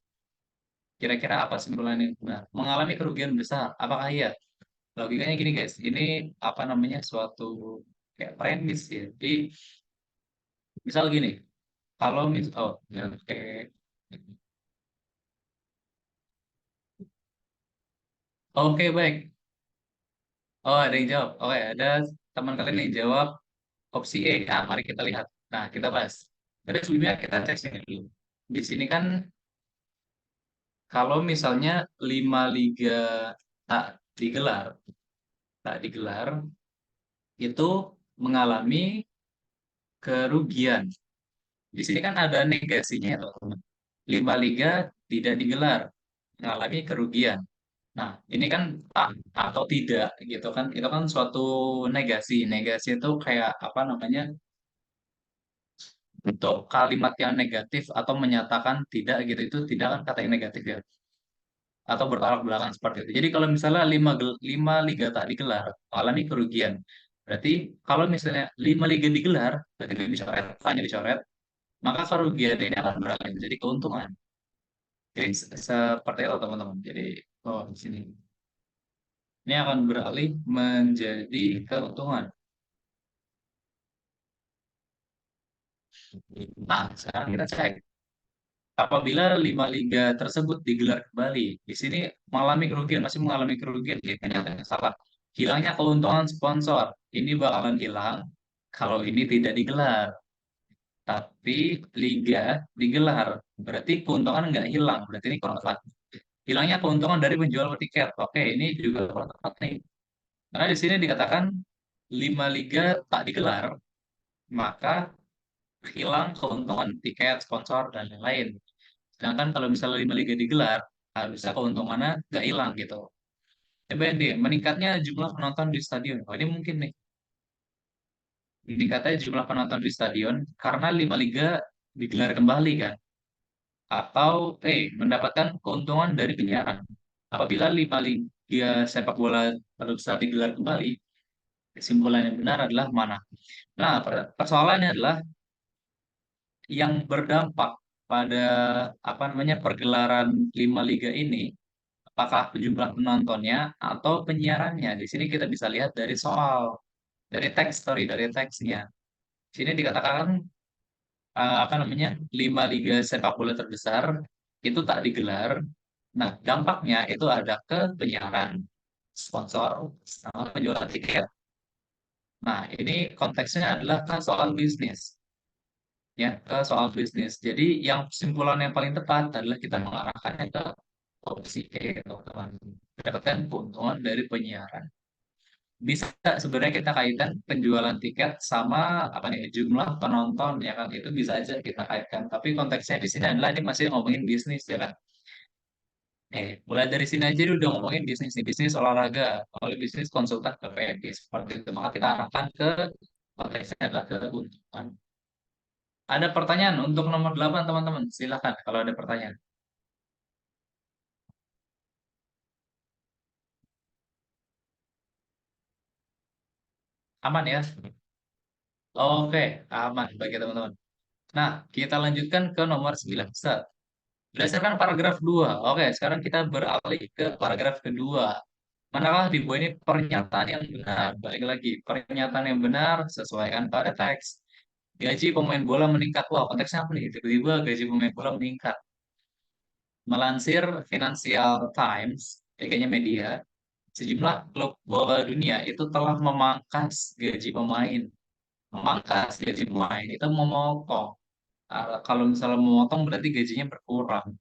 kira-kira apa simpulan yang benar? Mengalami kerugian besar. Apakah iya? Logikanya gini guys, ini apa namanya suatu kayak premis ya. Jadi misal gini, kalau misal, oh, ya, oke. Oke, baik. Oh, ada yang jawab. Oke, ada teman kalian yang jawab opsi E. Nah, mari kita lihat. Nah, kita bahas. Tapi sebelumnya kita cek sini dulu. Di sini kan kalau misalnya 5 liga tak digelar, tak digelar, itu mengalami kerugian. Di sini kan ada negasinya ya, teman-teman. 5 liga tidak digelar, mengalami kerugian. Nah, ini kan atau tidak gitu kan. Itu kan suatu negasi. Negasi itu kayak apa namanya? Untuk kalimat yang negatif atau menyatakan tidak gitu itu tidak kan kata yang negatif ya. Atau bertolak belakang seperti itu. Jadi kalau misalnya 5 liga tak digelar, alami kerugian. Berarti kalau misalnya 5 liga digelar, berarti ini dicoret, hanya dicoret, maka kerugian ini akan beralih menjadi keuntungan. Jadi seperti itu teman-teman. Jadi oh di sini ini akan beralih menjadi keuntungan. Nah, sekarang kita cek. Apabila 5 liga tersebut digelar kembali, di sini mengalami kerugian, masih mengalami kerugian, ya, ternyata salah. Hilangnya keuntungan sponsor, ini bakalan hilang kalau ini tidak digelar. Tapi liga digelar, berarti keuntungan nggak hilang, berarti ini kurang tepat. Hilangnya keuntungan dari penjual tiket, oke, ini juga kurang tepat nih. Karena di sini dikatakan 5 liga tak digelar, maka hilang keuntungan tiket, sponsor, dan lain-lain. Sedangkan kalau misalnya 5 liga digelar, harusnya keuntungannya nggak hilang gitu. Coba deh, meningkatnya jumlah penonton di stadion. Oh, ini mungkin nih, meningkatnya jumlah penonton di stadion karena 5 liga digelar kembali kan. Atau, mendapatkan keuntungan dari penyiaran. Apabila 5 liga sepak bola terbesar digelar kembali, kesimpulan yang benar adalah mana? Nah, persoalannya adalah yang berdampak pada apa namanya pergelaran 5 liga ini apakah jumlah penontonnya atau penyiarannya. Di sini kita bisa lihat dari soal, dari teks, sorry, dari teksnya. Di sini dikatakan apa namanya 5 liga sepak bola terbesar itu tak digelar. Nah, dampaknya itu ada ke penyiaran, sponsor, sama penjualan tiket. Nah, ini konteksnya adalah ke soal bisnis, ya, ke soal bisnis. Jadi, yang kesimpulan yang paling tepat adalah kita mengarahkannya ke opsi E, teman-teman. Mendapatkan keuntungan dari penyiaran. Bisa sebenarnya kita kaitkan penjualan tiket sama apa nih jumlah penonton ya kan itu bisa aja kita kaitkan. Tapi konteksnya di sini adalah ini masih ngomongin bisnis ya kan. Mulai dari sini aja dia udah ngomongin bisnis nih, bisnis olahraga, kalau bisnis konsultan ke PNG seperti itu. Maka kita arahkan ke konteksnya adalah ke keuntungan. Ada pertanyaan untuk nomor 8 teman-teman? Silakan kalau ada pertanyaan. Aman ya? Oke, aman bagi teman-teman. Nah, kita lanjutkan ke nomor 9. Set. Berdasarkan paragraf 2. Oke, sekarang kita beralih ke paragraf kedua. Manakah di bawah ini pernyataan yang benar? Balik lagi, pernyataan yang benar sesuaikan pada teks. Gaji pemain bola meningkat. Wah, konteksnya apa nih? Tiba-tiba gaji pemain bola meningkat. Melansir Financial Times, kayaknya media, sejumlah klub bola dunia itu telah memangkas gaji pemain. Memangkas gaji pemain itu memotong. Kalau misalnya memotong berarti gajinya berkurang.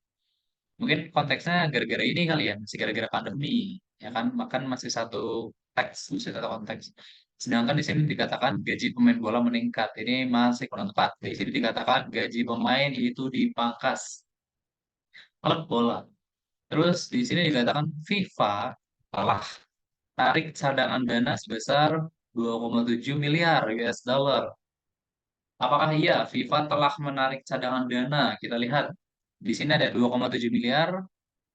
Mungkin konteksnya gara-gara ini kali ya, masih gara-gara pandemi, ya kan? Makan masih satu teks, masih satu konteks. Sedangkan di sini dikatakan gaji pemain bola meningkat. Ini masih kurang tepat. Di sini dikatakan gaji pemain itu dipangkas klub bola. Terus di sini dikatakan FIFA telah tarik cadangan dana sebesar 2,7 miliar US dollar. Apakah iya FIFA telah menarik cadangan dana? Kita lihat di sini ada 2,7 miliar.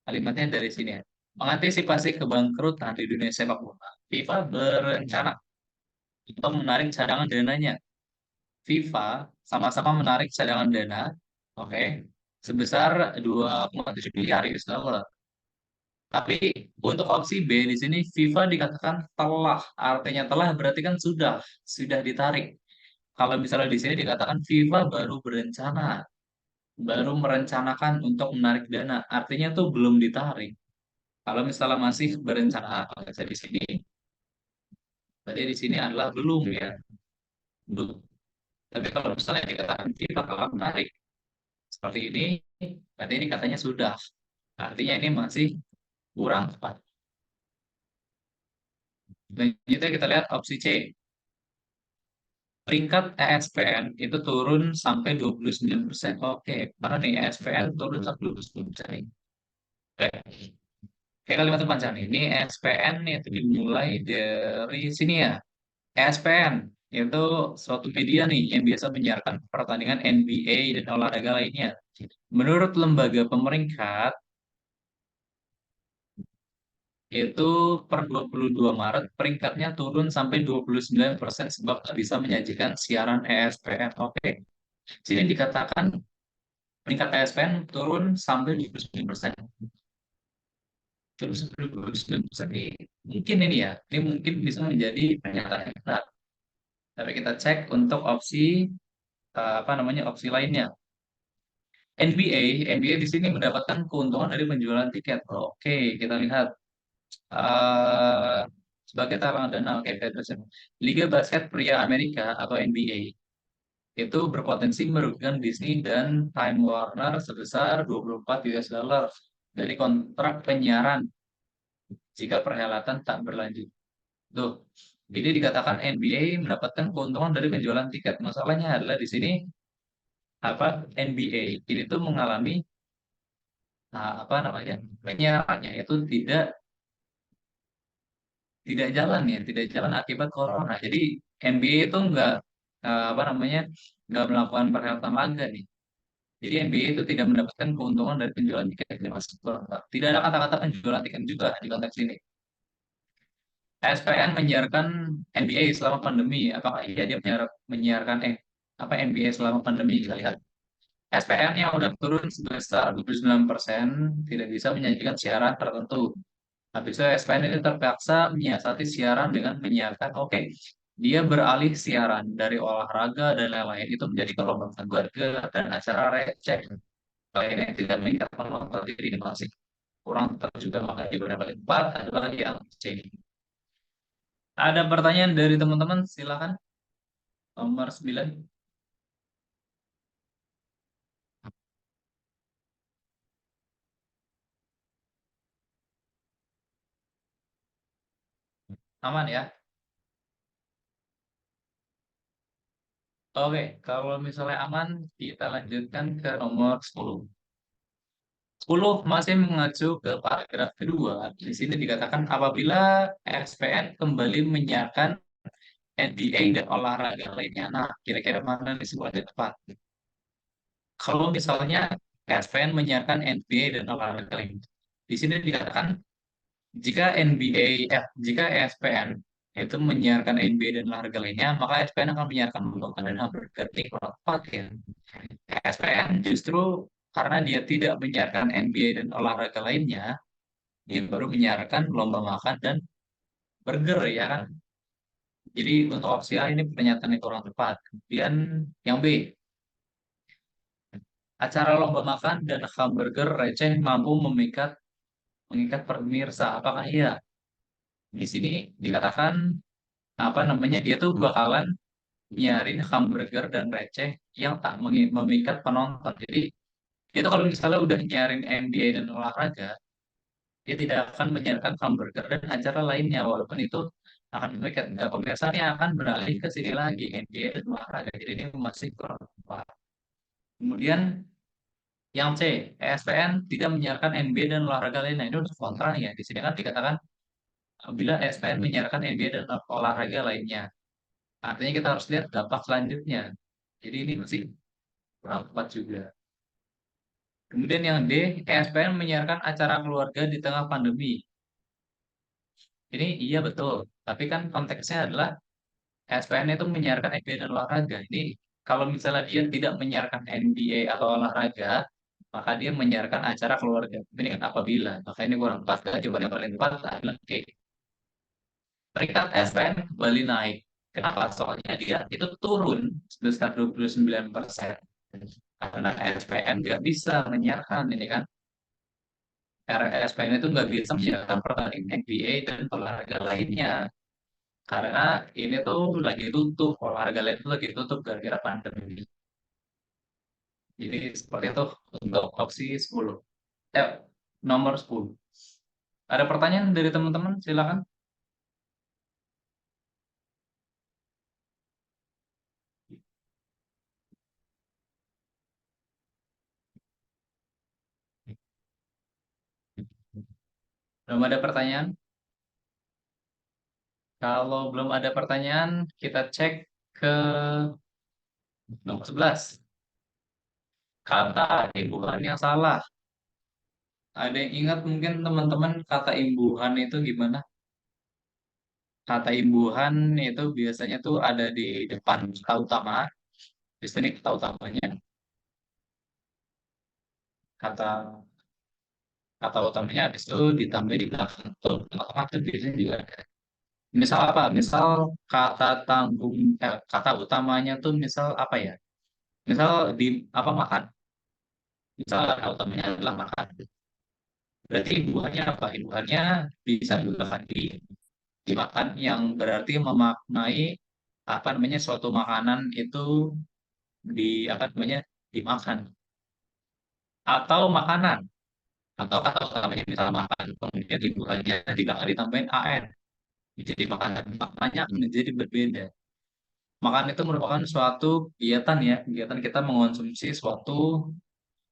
Kalimatnya dari sini ya. Mengantisipasi kebangkrutan di dunia sepak bola, FIFA berencana untuk menarik cadangan dananya. FIFA sama-sama menarik cadangan dana, oke, sebesar 2,7 miliar US dollar. Tapi untuk opsi B di sini FIFA dikatakan telah, artinya telah berarti kan sudah ditarik. Kalau misalnya di sini dikatakan FIFA baru merencanakan untuk menarik dana, artinya tuh belum ditarik. Kalau misalnya masih berencana, kalau saya di sini, berarti di sini adalah belum ya, belum. Tapi kalau misalnya dikatakan kita telah menarik seperti ini, berarti ini katanya sudah. Artinya ini masih kurang tepat. Selanjutnya kita lihat opsi C. Peringkat ESPN itu turun sampai 29%. Oke, mana nih ESPN turun sampai 29%. Oke, oke kalimat terpanjang ini ESPN itu dimulai dari sini ya. ESPN itu suatu media nih yang biasa menyiarkan pertandingan NBA dan olahraga lainnya. Menurut lembaga pemeringkat, itu per 22 Maret peringkatnya turun sampai 29% sebab tak bisa menyajikan siaran ESPN. Oke, sini dikatakan peringkat ESPN turun sampai 29%. Turun sampai 29%. Ini mungkin ini ya, ini mungkin bisa menjadi pernyataan yang benar. Tapi kita cek untuk opsi apa namanya opsi lainnya. NBA di sini mendapatkan keuntungan dari penjualan tiket. Oke, kita lihat eh sebagai talangan dana. Oke, Federation. Liga Basket Pria Amerika atau NBA itu berpotensi merugikan Disney dan Time Warner sebesar 24 US dollar dari kontrak penyiaran jika perhelatan tak berlanjut. Tuh, ini dikatakan NBA mendapatkan keuntungan dari penjualan tiket. Masalahnya adalah di sini apa NBA ini tuh mengalami apa namanya penyiarannya itu tidak jalan ya, tidak jalan akibat corona. Jadi NBA itu nggak apa namanya nggak melakukan perhelatan laga nih. Jadi NBA itu tidak mendapatkan keuntungan dari penjualan tiket ini Mas. Tidak ada kata-kata penjualan tiket juga di konteks ini. ESPN menyiarkan NBA selama pandemi. Apakah iya dia menyiarkan apa NBA selama pandemi? Kita lihat. SPN yang udah turun sebesar 29% tidak bisa menyajikan siaran tertentu. Habis itu SPN ini terpaksa menyiasati siaran dengan menyiarkan, oke, dia beralih siaran dari olahraga dan lain-lain itu menjadi kelompok keluarga dan acara receh lainnya yang tidak mengikat penonton. Jadi ini masih kurang tepat juga, maka di beberapa tempat adalah yang C. Ada pertanyaan dari teman-teman? Silakan. Nomor 9. Aman ya? Oke, kalau misalnya aman, kita lanjutkan ke nomor 10. 10 masih mengacu ke paragraf kedua. Di sini dikatakan apabila ESPN kembali menyiarkan NBA dan olahraga lainnya. Nah, kira-kira mana nih sebuah tepat? Kalau misalnya ESPN menyiarkan NBA dan olahraga lainnya. Di sini dikatakan jika NBA, jika ESPN itu menyiarkan NBA dan olahraga lainnya, maka ESPN akan menyiarkan lomba dan hamburger nih kurang tepat ya. ESPN justru karena dia tidak menyiarkan NBA dan olahraga lainnya, dia baru menyiarkan lomba makan dan burger ya kan. Jadi untuk opsi A ini pernyataan yang kurang tepat. Kemudian yang B, acara lomba makan dan hamburger receh mampu mengikat pemirsa. Apakah iya? Di sini dikatakan apa namanya dia tuh bakalan nyarin hamburger dan receh yang tak memikat penonton. Jadi itu kalau misalnya udah nyarin NBA dan olahraga, dia tidak akan menyiarkan hamburger dan acara lainnya walaupun itu akan memikat. Nah, pemirsanya akan beralih ke sini lagi NBA dan olahraga. Jadi ini masih kurang tepat. Kemudian yang C, ESPN tidak menyiarkan NBA dan olahraga lainnya. Ini udah kontra nih ya. Di sini kan dikatakan bila ESPN menyiarkan NBA dan olahraga lainnya. Artinya kita harus lihat dampak selanjutnya. Jadi ini masih kurang tepat juga. Kemudian yang D, ESPN menyiarkan acara keluarga di tengah pandemi. Ini iya betul. Tapi kan konteksnya adalah ESPN itu menyiarkan NBA dan olahraga. Ini kalau misalnya dia tidak menyiarkan NBA atau olahraga, maka dia menyiarkan acara keluarga. Ini kan apabila, maka ini kurang pas. Jawaban yang paling tepat adalah oke. Peringkat ESPN kembali naik. Kenapa? Soalnya dia itu turun sebesar 29%. Karena ESPN nggak bisa menyiarkan ini kan. Karena ESPN itu nggak bisa menyiarkan pertandingan NBA dan olahraga lainnya. Karena ini tuh lagi tutup, olahraga lain itu lagi tutup gara-gara pandemi. Jadi seperti itu untuk opsi 10. Eh, nomor 10. Ada pertanyaan dari teman-teman? Silakan. Belum ada pertanyaan? Kalau belum ada pertanyaan, kita cek ke nomor 11. Kata imbuhan yang salah. Ada yang ingat mungkin teman-teman kata imbuhan itu gimana? Kata imbuhan itu biasanya tuh ada di depan kata utama. Di sini kata utamanya. Kata kata utamanya habis itu ditambah di belakang. Tuh, tengah-tengah tuh biasanya juga ada. Misal apa? Misal kata tanggung, kata utamanya tuh misal apa ya? Misal di apa makan. Misal kata utamanya adalah makan. Berarti ibuannya apa? Ibuannya bisa juga kan dimakan yang berarti memaknai apa namanya suatu makanan itu di apa namanya dimakan atau makanan atau kata utamanya misal makan kemudian ibuannya tidak ditambahin an jadi makanan maknanya menjadi berbeda. Makan itu merupakan suatu kegiatan ya, kegiatan kita mengonsumsi suatu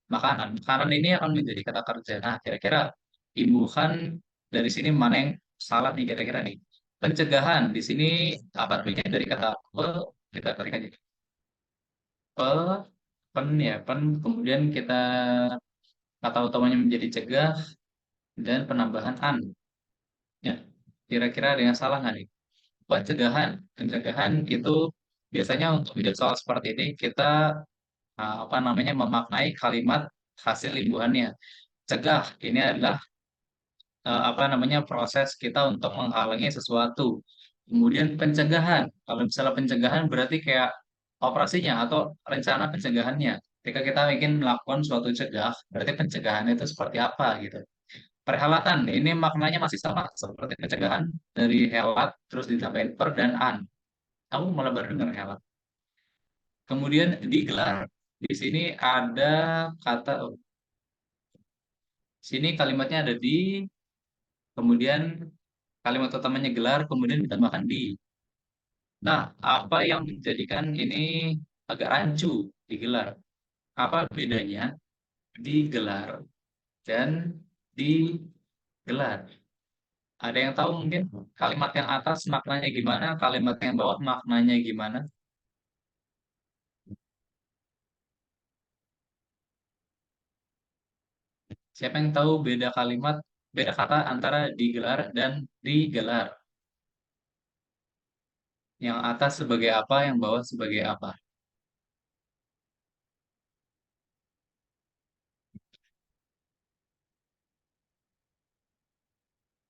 makanan. Makanan ini akan menjadi kata kerja. Nah, kira-kira imbuhan dari sini mana yang salah nih kira-kira nih? Pencegahan di sini apa artinya dari kata kita tarik aja pe ya pen kemudian kita kata utamanya menjadi cegah dan penambahan an ya kira-kira ada yang salah nggak nih? Pencegahan itu biasanya untuk video soal seperti ini kita apa namanya memaknai kalimat hasil imbuhannya. Cegah ini adalah apa namanya proses kita untuk menghalangi sesuatu. Kemudian pencegahan. Kalau misalnya pencegahan berarti kayak operasinya atau rencana pencegahannya. Ketika kita ingin melakukan suatu cegah, berarti pencegahan itu seperti apa gitu. Perhelatan ini maknanya masih sama seperti pencegahan dari helat terus ditambahin per dan an. Kamu malah baru dengar helat. Kemudian digelar. Di sini ada kata sini kalimatnya ada di, kemudian kalimat utamanya gelar, kemudian ditambahkan di. Nah, apa yang menjadikan ini agak rancu digelar? Apa bedanya digelar dan digelar? Ada yang tahu mungkin kalimat yang atas maknanya gimana, kalimat yang bawah maknanya gimana? Siapa yang tahu beda kalimat, beda kata antara digelar dan digelar? Yang atas sebagai apa, yang bawah sebagai apa?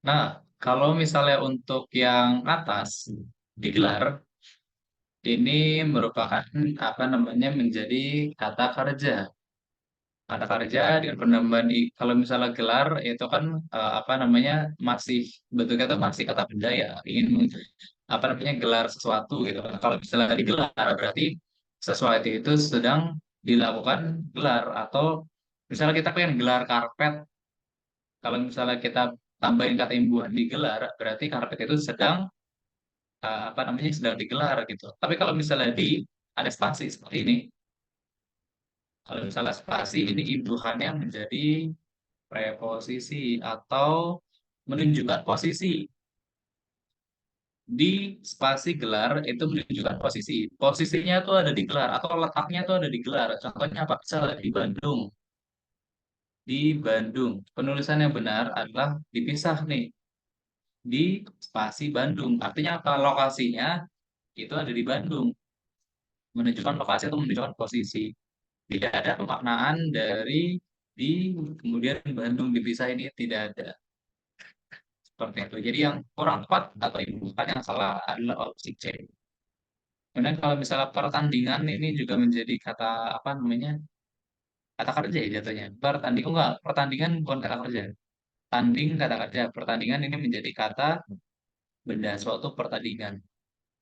Nah, kalau misalnya untuk yang atas digelar, ini merupakan apa namanya menjadi kata kerja. Kata kerja dengan penambahan kalau misalnya gelar itu kan apa namanya masih bentuknya itu masih kata benda ya. Ingin apa namanya gelar sesuatu gitu. Nah, kalau misalnya digelar berarti sesuatu itu sedang dilakukan gelar atau misalnya kita pengen gelar karpet, kalau misalnya kita tambahin kata imbuhan digelar berarti karpet itu sedang apa namanya sedang digelar gitu. Tapi kalau misalnya di ada spasi seperti ini, kalau misalnya spasi ini imbuhannya menjadi preposisi atau menunjukkan posisi. Di spasi gelar itu menunjukkan posisi. Posisinya itu ada di gelar atau letaknya itu ada di gelar. Contohnya apa? Misalnya di Bandung. Di Bandung. Penulisan yang benar adalah dipisah nih di spasi Bandung. Artinya apa? Lokasinya itu ada di Bandung. Menunjukkan lokasi atau menunjukkan posisi. Tidak ada pemaknaan dari di kemudian Bandung dipisah ini tidak ada. Seperti itu. Jadi yang kurang tepat atau yang bukan yang salah adalah opsi C. Kemudian kalau misalnya pertandingan ini juga menjadi kata apa namanya kata kerja ya jatuhnya. Pertanding oh enggak, pertandingan bukan kata kerja. Tanding kata kerja. Pertandingan ini menjadi kata benda suatu pertandingan.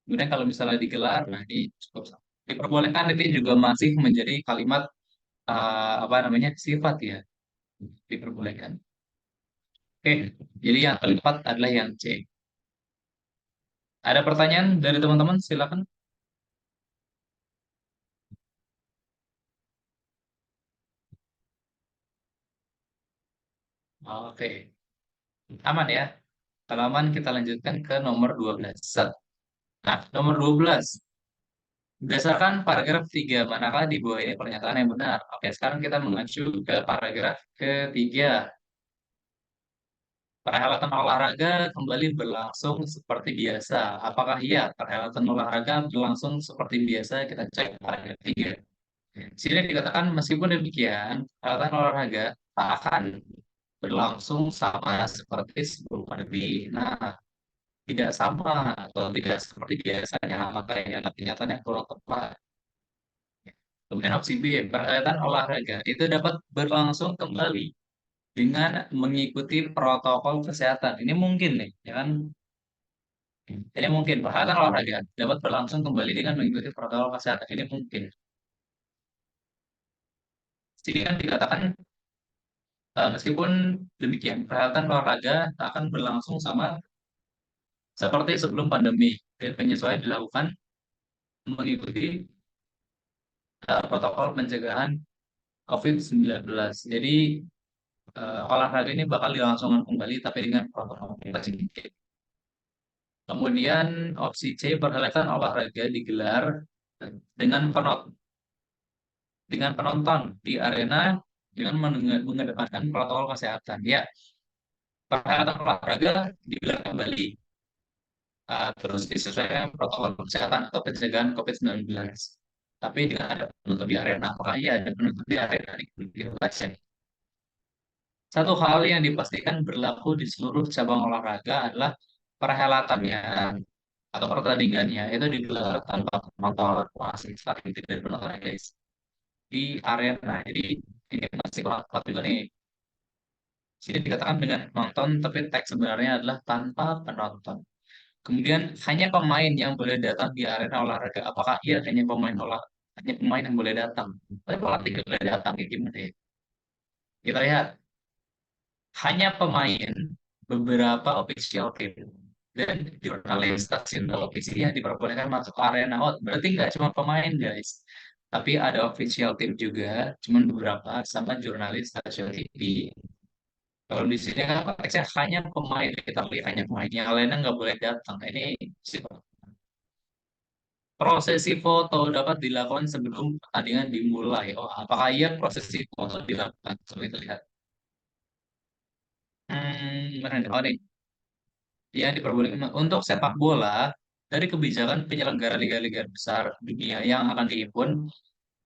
Kemudian kalau misalnya digelar, nah ini cukup diperbolehkan ini juga masih menjadi kalimat apa namanya sifat ya diperbolehkan. Oke, jadi yang keempat adalah yang C. Ada pertanyaan dari teman-teman? Silakan. Oke, aman ya. Kalau aman kita lanjutkan ke nomor 12. Nah, nomor 12. Berdasarkan paragraf 3, manakah di bawah ini pernyataan yang benar? Oke, sekarang kita mengacu ke paragraf ketiga. Perhelatan olahraga kembali berlangsung seperti biasa. Apakah iya perhelatan olahraga berlangsung seperti biasa? Kita cek paragraf 3. Sini dikatakan meskipun demikian, perhelatan olahraga tak akan berlangsung sama seperti sebelum pandemi. Nah, tidak sama atau tidak seperti biasanya, maka ini adalah pernyataan yang kurang tepat. Kemudian opsi B, perhelatan olahraga itu dapat berlangsung kembali dengan mengikuti protokol kesehatan. Ini mungkin nih, ya kan? Ini mungkin perhelatan olahraga dapat berlangsung kembali dengan mengikuti protokol kesehatan. Ini mungkin. Jadi kan dikatakan meskipun demikian, perhelatan olahraga akan berlangsung sama seperti sebelum pandemi dan penyesuaian dilakukan mengikuti protokol pencegahan COVID-19. Jadi olahraga ini bakal dilangsungkan kembali tapi dengan protokol kesehatan. Kemudian opsi C, perhelatan olahraga digelar dengan dengan penonton di arena dengan mengedepankan protokol kesehatan. Ya, perhelatan olahraga digelar kembali terus disesuaikan protokol kesehatan atau pencegahan COVID-19. Tapi dengan ada penutup di arena, maka iya ada penutup di arena di Indonesia. Satu hal yang dipastikan berlaku di seluruh cabang olahraga adalah perhelatannya atau pertandingannya itu digelar tanpa penonton. Wah, saking tidak penonton guys di arena. Jadi ini masih kelak juga nih. Sini dikatakan dengan penonton, tapi teks sebenarnya adalah tanpa penonton. Kemudian hanya pemain yang boleh datang di arena olahraga. Apakah iya hanya pemain yang boleh datang? Tapi pelatih nggak boleh datang, kayak gimana ya? Kita lihat hanya pemain, beberapa official team, dan jurnalis stasiun televisi yang diperbolehkan masuk arena. Oh, berarti nggak cuma pemain, guys. Tapi ada official team juga, cuma beberapa, sama jurnalis stasiun TV. Kalau di sini kan konteksnya hanya pemain, kita lihat hanya pemain. Yang lainnya nggak boleh datang. Ini sih, prosesi foto dapat dilakukan sebelum pertandingan dimulai. Oh, apakah iya prosesi foto dilakukan? Coba kita lihat. Mana nih? Oh, nih. Yang diperbolehkan untuk sepak bola dari kebijakan penyelenggara liga-liga besar dunia yang akan dihimpun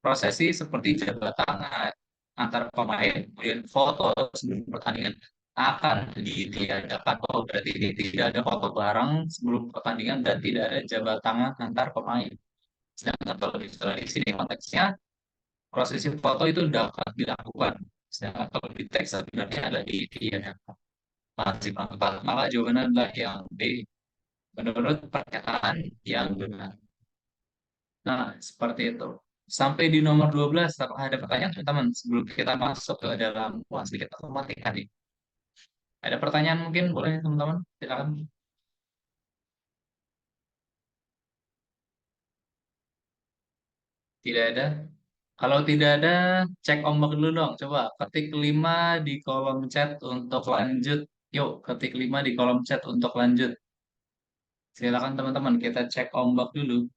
prosesi seperti jabat tangan antar pemain, kemudian foto sebelum pertandingan akan ditiadakan. Oh, berarti ini tidak ada foto bareng sebelum pertandingan dan tidak ada jabat tangan antar pemain. Sedangkan kalau misalnya di sini konteksnya prosesi foto itu dapat dilakukan. Sedangkan kalau di teks sebenarnya ada ditiadakan. Masih mengapa? Maka jawabannya adalah yang D. Menurut pernyataan yang benar. Nah, seperti itu. Sampai di nomor 12, apakah ada pertanyaan, teman-teman? Sebelum kita masuk ke dalam uang sedikit matematika nih. Ada pertanyaan mungkin? Boleh, teman-teman? Silakan. Tidak ada. Kalau tidak ada, cek ombak dulu dong. Coba ketik 5 di kolom chat untuk lanjut. Yuk, ketik 5 di kolom chat untuk lanjut. Silakan teman-teman, kita cek ombak dulu.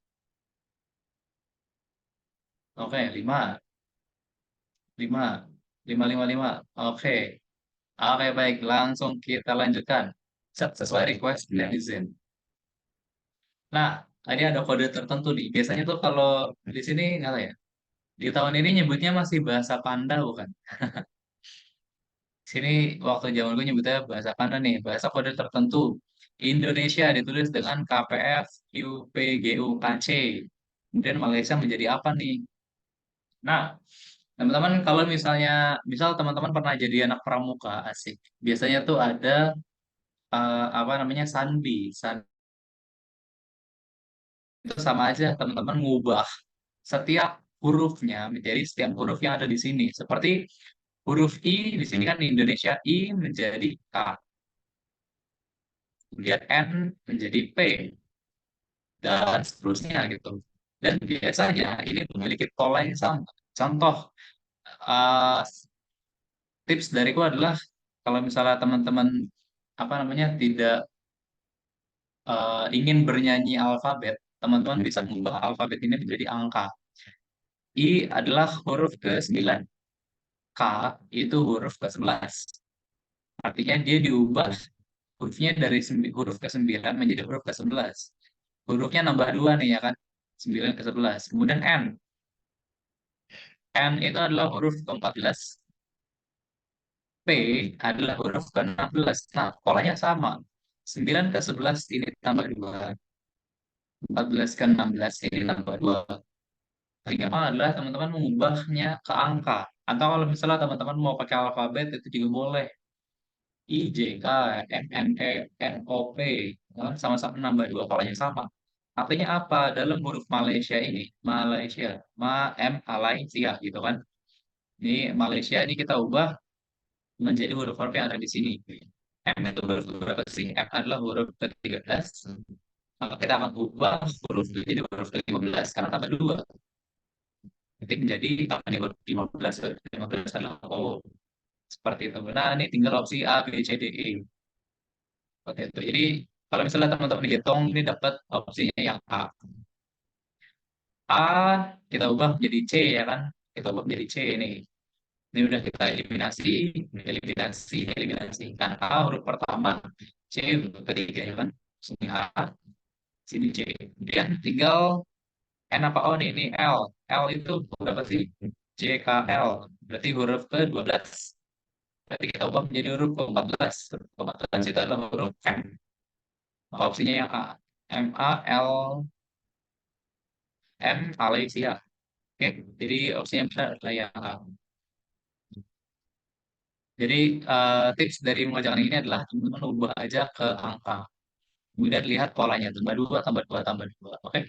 Oke, 5, 5, 5, 5, 5. Oke. Oke, baik. Langsung kita lanjutkan. Sesuai request netizen. Nah, ini ada kode tertentu nih. Biasanya tuh kalau di sini, nggak tahu ya. Di tahun ini nyebutnya masih bahasa Panda, bukan? Sini waktu zaman gue nyebutnya bahasa Panda nih. Bahasa kode tertentu. Indonesia ditulis dengan KPF, UPGUKC. Kemudian Malaysia menjadi apa nih? Nah, teman-teman kalau misalnya, misal teman-teman pernah jadi anak pramuka, asik. Biasanya tuh ada apa namanya sandi. Itu sama aja teman-teman ngubah setiap hurufnya menjadi setiap huruf yang ada di sini. Seperti huruf I di sini kan di Indonesia I menjadi K, kemudian N menjadi P dan seterusnya gitu. Dan biasanya ini memiliki pola yang sama. Contoh uh, tips dariku adalah kalau misalnya teman-teman apa namanya tidak ingin bernyanyi alfabet, teman-teman bisa mengubah alfabet ini menjadi angka. I adalah huruf ke-9. K itu huruf ke-11. Artinya dia diubah hurufnya dari huruf ke-9 menjadi huruf ke-11. Hurufnya nambah 2 nih ya kan. 9 ke 11. Kemudian N. N itu adalah huruf ke-14. P adalah huruf ke-16. Nah, polanya sama. 9 ke 11 ini tambah 2. 14 ke 16 ini tambah 2. Paling gampang adalah teman-teman mengubahnya ke angka. Atau kalau misalnya teman-teman mau pakai alfabet itu juga boleh. I, J, K, M, N, E, N, O, P. Nah, sama-sama nambah dua polanya sama. Artinya apa? Dalam huruf Malaysia ini, Malaysia, Malaysia gitu kan. Ini Malaysia ini kita ubah menjadi huruf-huruf yang ada di sini. M itu huruf berapa sih? M adalah huruf ke-13. Maka kita akan ubah huruf itu jadi huruf ke-15 karena tambah 2. Nanti menjadi apa nih huruf 15? 15 adalah O. Seperti itu. Nah, ini tinggal opsi A, B, C, D, E. Seperti itu. Jadi kalau misalnya teman-teman hitung ini dapat opsinya yang A. A kita ubah menjadi C ya kan? Kita ubah menjadi C ini. Ini udah kita eliminasi, eliminasi, eliminasi. Kan A huruf pertama, C huruf ketiga ya kan? Sini A, sini C. Kemudian tinggal N apa O nih? Ini L. L itu berapa sih? JKL. Berarti huruf ke-12. Berarti kita ubah menjadi huruf ke-14. Huruf ke-14 itu adalah huruf M. Maka opsinya yang A. M A L M Malaysia. Oke, jadi opsinya benar adalah yang A. Jadi tips dari mengerjakan ini adalah teman-teman ubah aja ke angka. Kemudian lihat polanya, tambah 2 tambah 2 tambah 2. Oke,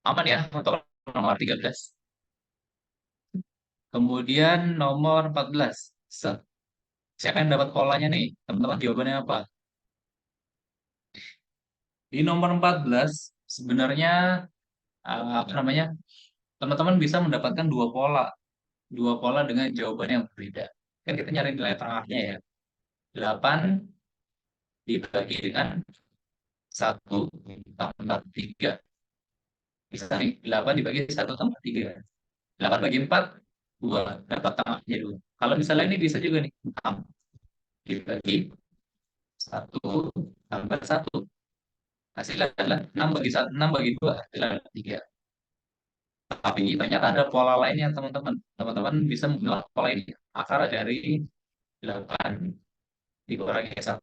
aman ya untuk nomor 13. Kemudian nomor 14. Set. Siapa yang dapat polanya nih? Teman-teman jawabannya apa? Di nomor 14 sebenarnya apa namanya? Teman-teman bisa mendapatkan dua pola. Dua pola dengan jawaban yang berbeda. Kan kita nyari nilai tengahnya ya. 8 dibagi dengan 1 tambah 3. Bisa nih, 8 dibagi 1 tambah 3. 8 bagi 4, 2. Dapat tengahnya 2. Kalau misalnya ini bisa juga nih. 6 dibagi 1 tambah 1. Hasilnya adalah 6 bagi 1, 6 bagi 2. Hasilnya adalah 3. Tapi ternyata ada pola lainnya teman-teman. Teman-teman bisa menggunakan pola ini. Akar dari 8 dikurangi 1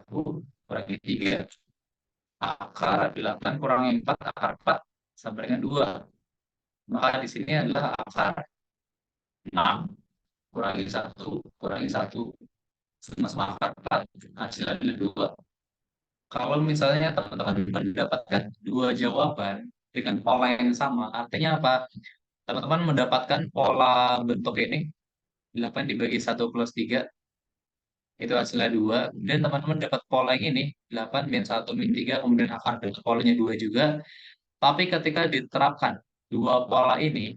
kurangi 3. Akar 8 kurangi 4, akar 4 sama dengan 2. Maka di sini adalah akar 6 kurangi 1 kurangi 1 sama akar 4. Hasilnya adalah 2. Kalau misalnya teman-teman mendapatkan dua jawaban dengan pola yang sama, artinya apa? Teman-teman mendapatkan pola bentuk ini, 8 dibagi 1 plus 3, itu hasilnya 2. Kemudian teman-teman dapat pola yang ini, 8 min 1 min 3, kemudian akar dari polanya 2 juga. Tapi ketika diterapkan dua pola ini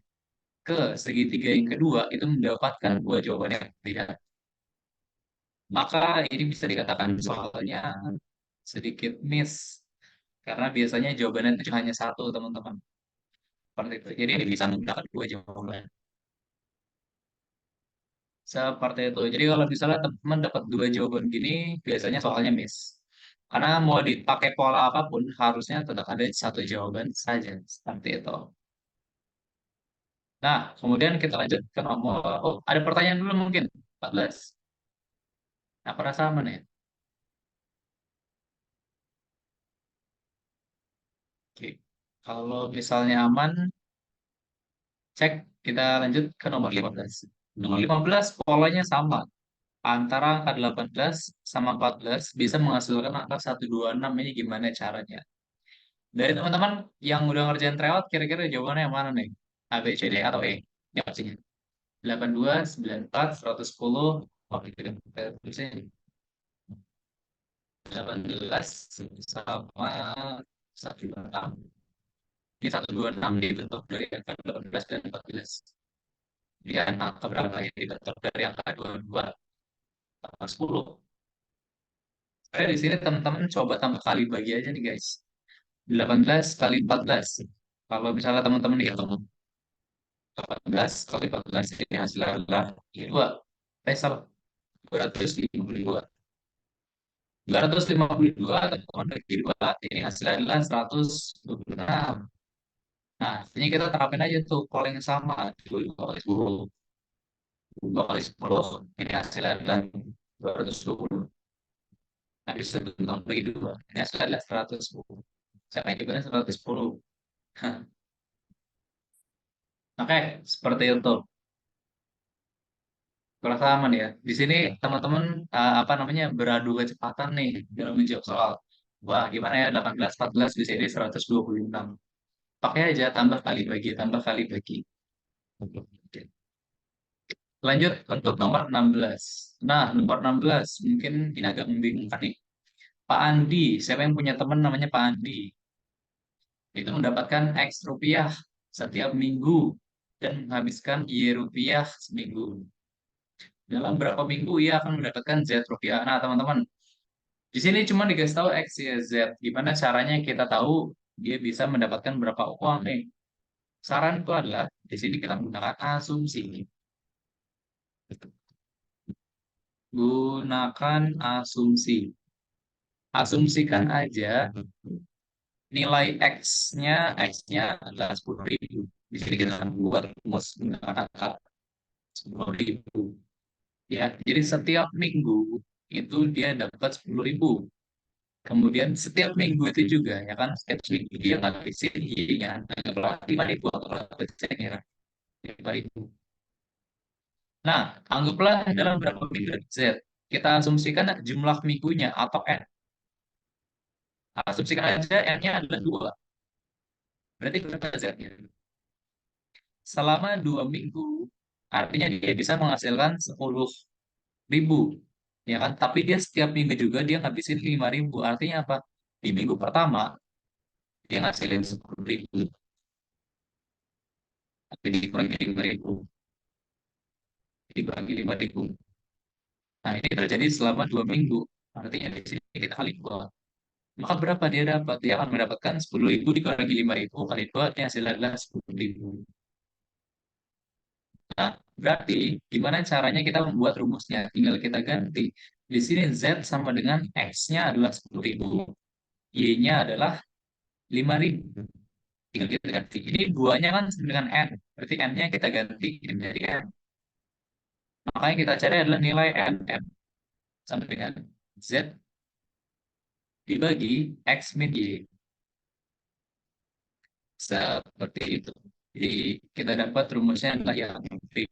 ke segitiga yang kedua, itu mendapatkan dua jawaban yang berbeda. Maka ini bisa dikatakan soalnya sedikit miss. Karena biasanya jawabannya itu hanya satu, teman-teman. Seperti itu. Jadi ini bisa menggunakan dua jawaban. Seperti itu. Jadi kalau misalnya teman dapat dua jawaban gini, biasanya soalnya miss. Karena mau dipakai pola apapun, harusnya tetap ada satu jawaban saja. Seperti itu. Nah, kemudian kita lanjut ke nomor... Oh, ada pertanyaan dulu mungkin. 14. Nah, pada sama nih. Oke. Kalau misalnya aman, cek kita lanjut ke nomor 15. Nomor 15 polanya sama. Antara angka 18 sama 14 bisa menghasilkan angka 126. Ini gimana caranya? Dari teman-teman yang udah ngerjain tryout, kira-kira jawabannya yang mana nih? A, B, C, D, atau E? Ini opsinya. 82, 94, 110. Oh, itu kan. Kita tulisnya 18 sama 126. Ini 126 dibentuk dari angka 18 dan 14. Kemudian angka berapa yang dibentuk dari angka 22 tambah 10. Saya di sini teman-teman coba tambah kali bagi aja nih guys. 18 kali 14. Kalau misalnya teman-teman hitung 18 kali 14 ini hasilnya adalah 2. Salah. 252. 252 teman-teman bagi 2. Ini hasilnya adalah 126. Nah, ini kita terapin aja tuh pola yang sama. 2 kali 10. 2 kali 10. Ini hasilnya adalah 220. Nah, bisa teman bagi 2. Ini hasilnya adalah 110. Siapa yang juga 110. Oke, seperti itu. Kurasa aman ya. Di sini teman-teman apa namanya beradu kecepatan nih dalam menjawab soal. Wah, gimana ya 18 14 di sini 126. Pakai aja tambah kali bagi. Oke. Lanjut untuk nomor 16. Nah, nomor 16 mungkin ini agak membingungkan nih. Pak Andi, siapa yang punya teman namanya Pak Andi? Itu mendapatkan X rupiah setiap minggu dan menghabiskan Y rupiah seminggu. Dalam berapa minggu ia akan mendapatkan Z rupiah. Nah, teman-teman, di sini cuma dikasih tahu X, Y, Z. Gimana caranya kita tahu dia bisa mendapatkan berapa uang nih? Saranku adalah di sini kita menggunakan asumsi. Gunakan asumsi. Asumsikan aja nilai X-nya adalah 10.000. Di sini kita akan buat rumus menggunakan angka 10.000. Ya, jadi setiap minggu itu dia dapat 10.000. Kemudian setiap minggu itu juga, ya kan, setiap minggu dia ngabisin Y-nya, anggaplah 5.000 atau berapa ya, 5.000. Nah, anggaplah dalam berapa minggu Z. Kita asumsikan jumlah minggunya atau N. Asumsikan aja N-nya adalah 2. Berarti berapa Z-nya? Selama 2 minggu, artinya dia bisa menghasilkan 10.000. Ya kan? Tapi dia setiap minggu juga dia ngabisin 5.000. Artinya apa? Di minggu pertama, dia ngasilin 10.000. Tapi dikurangi 5.000. Dibagi 5.000. Nah, ini terjadi selama 2 minggu. Artinya di sini kita kali 2. Maka berapa dia dapat? Dia akan mendapatkan 10.000 dikurangi 5.000 kali 2, artinya hasilnya adalah 10.000. Nah, berarti gimana caranya kita membuat rumusnya? Tinggal kita ganti. Di sini Z sama dengan X-nya adalah 10.000. Y-nya adalah 5.000. Tinggal kita ganti. Ini duanya kan sama dengan N. Berarti N-nya kita ganti menjadi N. Makanya kita cari adalah nilai N. N sama dengan Z dibagi X min Y. Seperti itu. Jadi kita dapat rumusnya adalah yang B.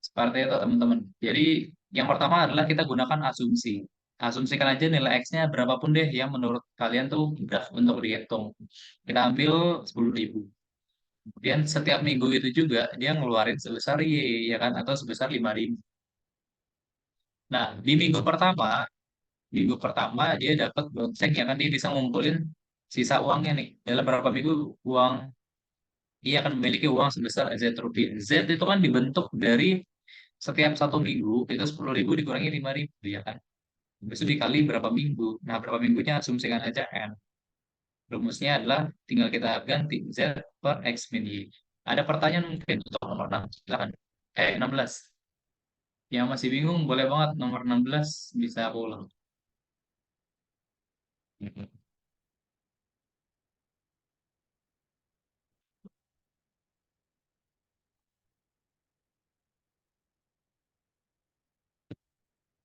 Seperti itu teman-teman. Jadi yang pertama adalah kita gunakan asumsi. Asumsikan aja nilai X-nya berapapun deh yang menurut kalian tuh mudah untuk dihitung. Kita ambil 10.000. Kemudian setiap minggu itu juga dia ngeluarin sebesar Y, ya kan? Atau sebesar 5.000. Nah, di minggu pertama dia dapat bonceng, ya kan? Dia bisa ngumpulin sisa uangnya nih. Dalam berapa minggu uang dia akan memiliki uang sebesar Z rupiah. Z itu kan dibentuk dari setiap 1 minggu itu 10.000 dikurangi 5.000, ya kan? Itu dikali berapa minggu. Nah, berapa minggunya asumsikan aja N. Rumusnya adalah tinggal kita ganti Z per X min Y. Ada pertanyaan mungkin untuk nomor 6? Silakan. 16. Yang masih bingung boleh banget nomor 16 bisa aku ulang.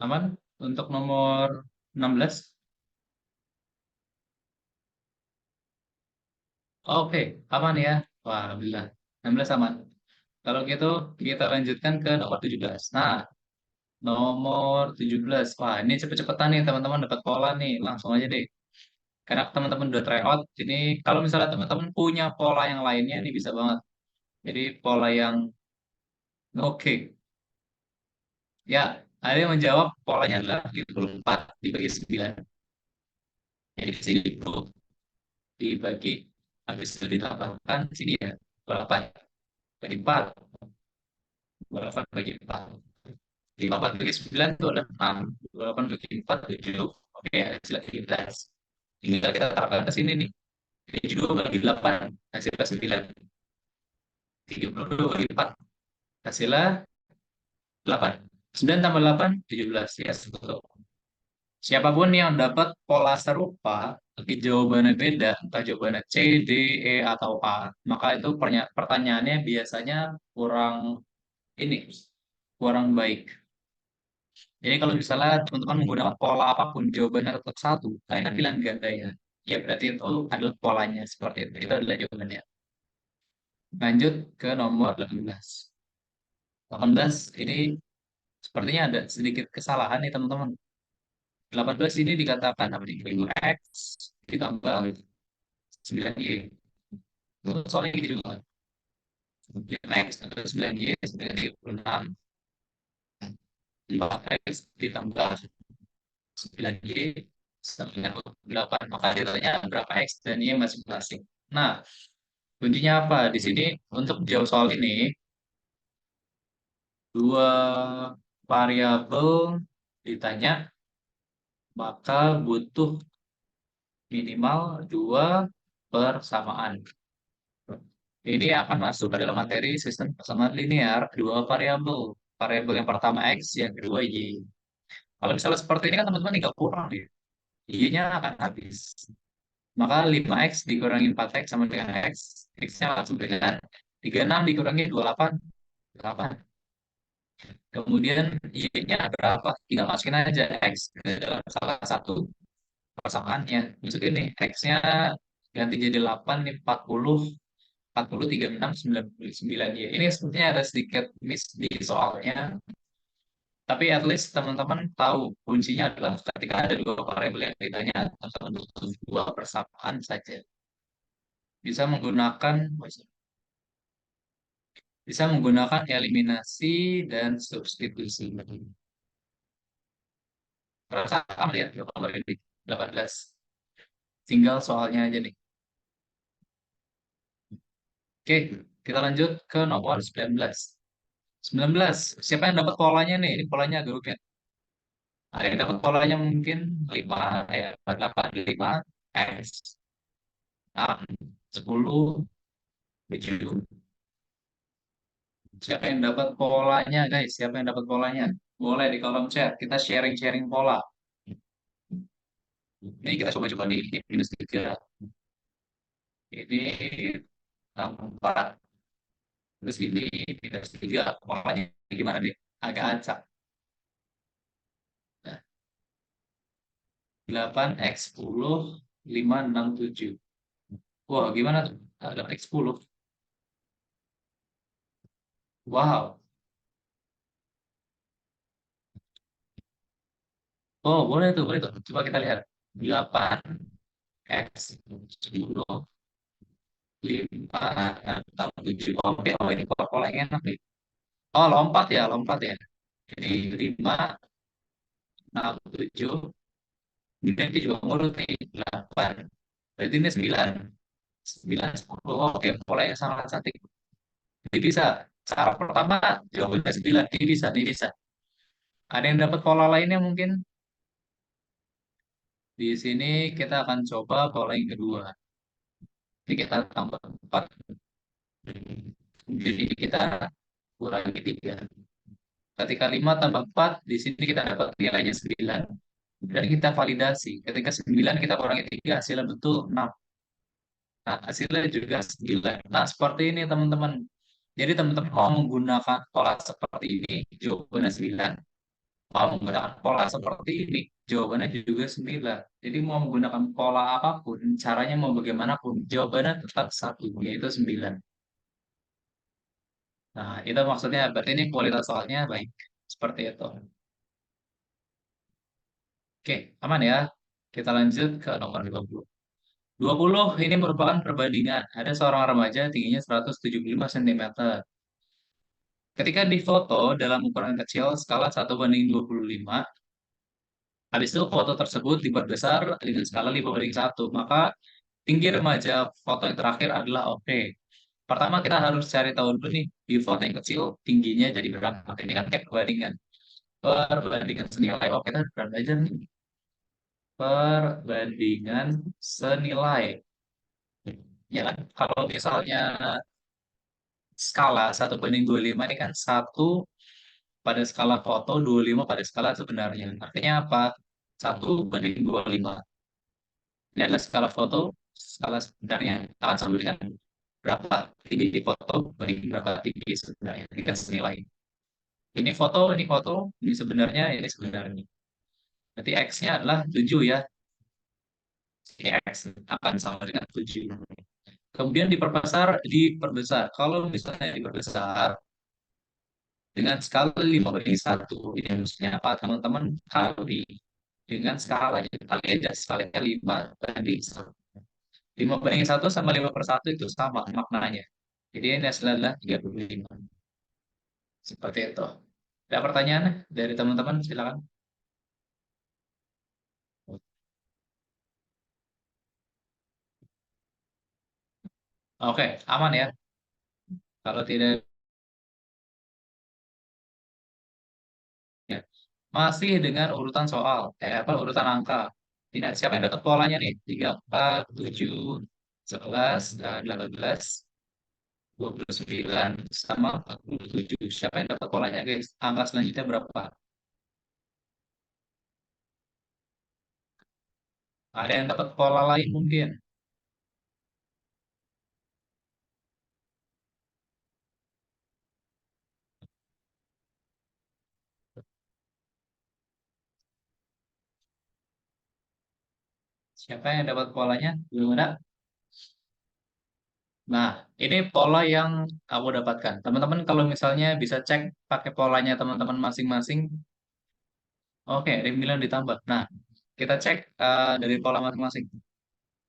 Aman? Untuk nomor 16? Oke, aman ya. Wah, alhamdulillah. 16 aman. Kalau gitu kita lanjutkan ke nomor 17. Nah, nomor 17. Wah, ini cepet-cepetan nih teman-teman dapat pola nih. Langsung aja deh. Karena teman-teman udah try out, ini kalau misalnya teman-teman punya pola yang lainnya, ini bisa banget. Jadi pola yang oke. Ya, ada yang menjawab polanya adalah 24 dibagi 9. Jadi di sini 20 dibagi, habis itu ditambahkan sini ya, 8 bagi 4, 8 bagi 4. 8 bagi 9 itu ada 6, 8 bagi 4, 7. Oke, hasilnya 13. Tinggal kita tambahkan ke sini nih. 7 bagi 8, hasilnya 9. 32 bagi 4, hasilnya 8. 9 tambah 8, 17. Yes, betul. Siapapun yang dapat pola serupa, tapi jawabannya beda, entah jawabannya C, D, E, atau A, maka itu pertanyaannya biasanya kurang ini, kurang baik. Jadi kalau misalnya teman-teman menggunakan pola apapun, jawabannya tetap satu, kalian bilang ganda ya. Ya berarti itu adalah polanya seperti itu. Itu adalah jawabannya. Lanjut ke nomor 18. 18 ini sepertinya ada sedikit kesalahan nih teman-teman. 18 ini dikatakan apa nih? X ditambah 9Y. Soalnya gitu juga. 9X tambah 9Y, 96. 4X ditambah 9Y, 98. Maka ditanya berapa X dan Y masing-masing. Nah, kuncinya apa? Di sini untuk jawab soal ini, dua variabel ditanya, maka butuh minimal dua persamaan. Ini akan masuk ke dalam materi sistem persamaan linear dua variabel. Variabel yang pertama X, yang kedua Y. Kalau misalnya seperti ini kan teman-teman tinggal kurang ya. Y-nya akan habis. Maka 5x dikurangi 4x sama dengan x. X-nya langsung dengan 36 dikurangi 28. 8. Kemudian y-nya berapa? Tinggal masukin aja x ke dalam salah satu persamaannya. Masukin nih, x-nya ganti jadi 8, nih 40, 40, 36, 99 ya. Ini sepertinya ada sedikit miss di soalnya. Tapi at least teman-teman tahu kuncinya adalah ketika ada dua variabel yang ditanya, teman-teman butuh dua persamaan saja. Bisa menggunakan eliminasi dan substitusi. Perasaan ya, kalau ini 18. Tinggal soalnya aja nih. Oke, kita lanjut ke nomor 19. 19, siapa yang dapat polanya nih? Ini polanya agak rumit. Ada yang dapat polanya mungkin 5, ya, 8, 5, X, 6, 10, 7. Siapa yang dapat polanya, guys? Siapa yang dapat polanya? Boleh di kolom chat. Kita sharing-sharing pola. Ini kita coba-coba di minus 3. Ini 4. Terus ini minus 3. Polanya gimana nih? Agak acak. Nah, 8 X 10, 5, 6, 7. Wah, gimana tuh? Ada X 10. Wow. Oh, boleh tuh, boleh tuh. Coba kita lihat. 8 X 10, 5, 6, 7. Oke, oh ini pola yang enak nih. Oh, lompat ya, lompat ya. Jadi 5, 6, 7. Nanti juga ngurut nih. 8. Berarti ini 9. 9, 10. Oke, pola yang sangat cantik. Jadi bisa. Cara pertama, jawabannya 9. Ini bisa, ini bisa. Ada yang dapat pola lainnya mungkin? Di sini kita akan coba pola yang kedua. Jadi kita tambah 4. Jadi kita kurangi 3. Ketika 5 tambah 4, di sini kita dapat nilainya 9. Dan kita validasi. Ketika 9 kita kurangi 3, hasilnya betul 6. Nah, hasilnya juga 9. Nah, seperti ini teman-teman. Jadi teman-teman mau menggunakan pola seperti ini, jawabannya 9. Mau menggunakan pola seperti ini, jawabannya juga 9. Jadi mau menggunakan pola apapun, caranya mau bagaimanapun, jawabannya tetap satu, yaitu 9. Nah, itu maksudnya berarti ini kualitas soalnya baik. Seperti itu. Oke, aman ya. Kita lanjut ke nomor 20. 20 ini merupakan perbandingan. Ada seorang remaja tingginya 175 cm. Ketika difoto dalam ukuran kecil skala 1:25, habis itu foto tersebut diperbesar dengan skala 5:1. Maka tinggi remaja foto yang terakhir adalah oke. Pertama kita harus cari tahu dulu nih, di foto yang kecil tingginya jadi berapa. Ini kan kayak perbandingan. Perbandingan senilai. Oke, kita berapa aja nih? Perbandingan senilai. Ya kan? Kalau misalnya skala 1:25 ini kan satu pada skala foto, 25 pada skala sebenarnya. Artinya apa? 1:25. Ini adalah skala foto, skala sebenarnya. Akan sama dengan berapa tinggi di foto banding berapa tinggi sebenarnya. Ini kan senilai. Ini foto, ini sebenarnya. Berarti X-nya adalah 7 ya. Ini X akan sama dengan 7. Kemudian diperbesar. Kalau misalnya diperbesar dengan skala 5:1, ini maksudnya apa? Teman-teman kali dengan skalanya, kali aja skalanya 5:1. 5:1 sama 5/1 itu sama maknanya. Jadi ini hasilnya adalah 35. Seperti itu. Ada pertanyaan dari teman-teman? Silakan. Oke, aman ya. Kalau tidak, ya. Masih dengan urutan soal, urutan angka. Tidak, siapa yang dapat polanya nih? 3, 4, 7, 11, dan 18, 29, sama 47. Siapa yang dapat polanya, guys? Angka selanjutnya berapa? Ada yang dapat pola lain mungkin? Siapa yang dapat polanya? Belum ada. Nah, ini pola yang aku dapatkan. Teman-teman kalau misalnya bisa cek pakai polanya teman-teman masing-masing. Oke, Rim bilang ditambah. Nah, kita cek dari pola masing-masing.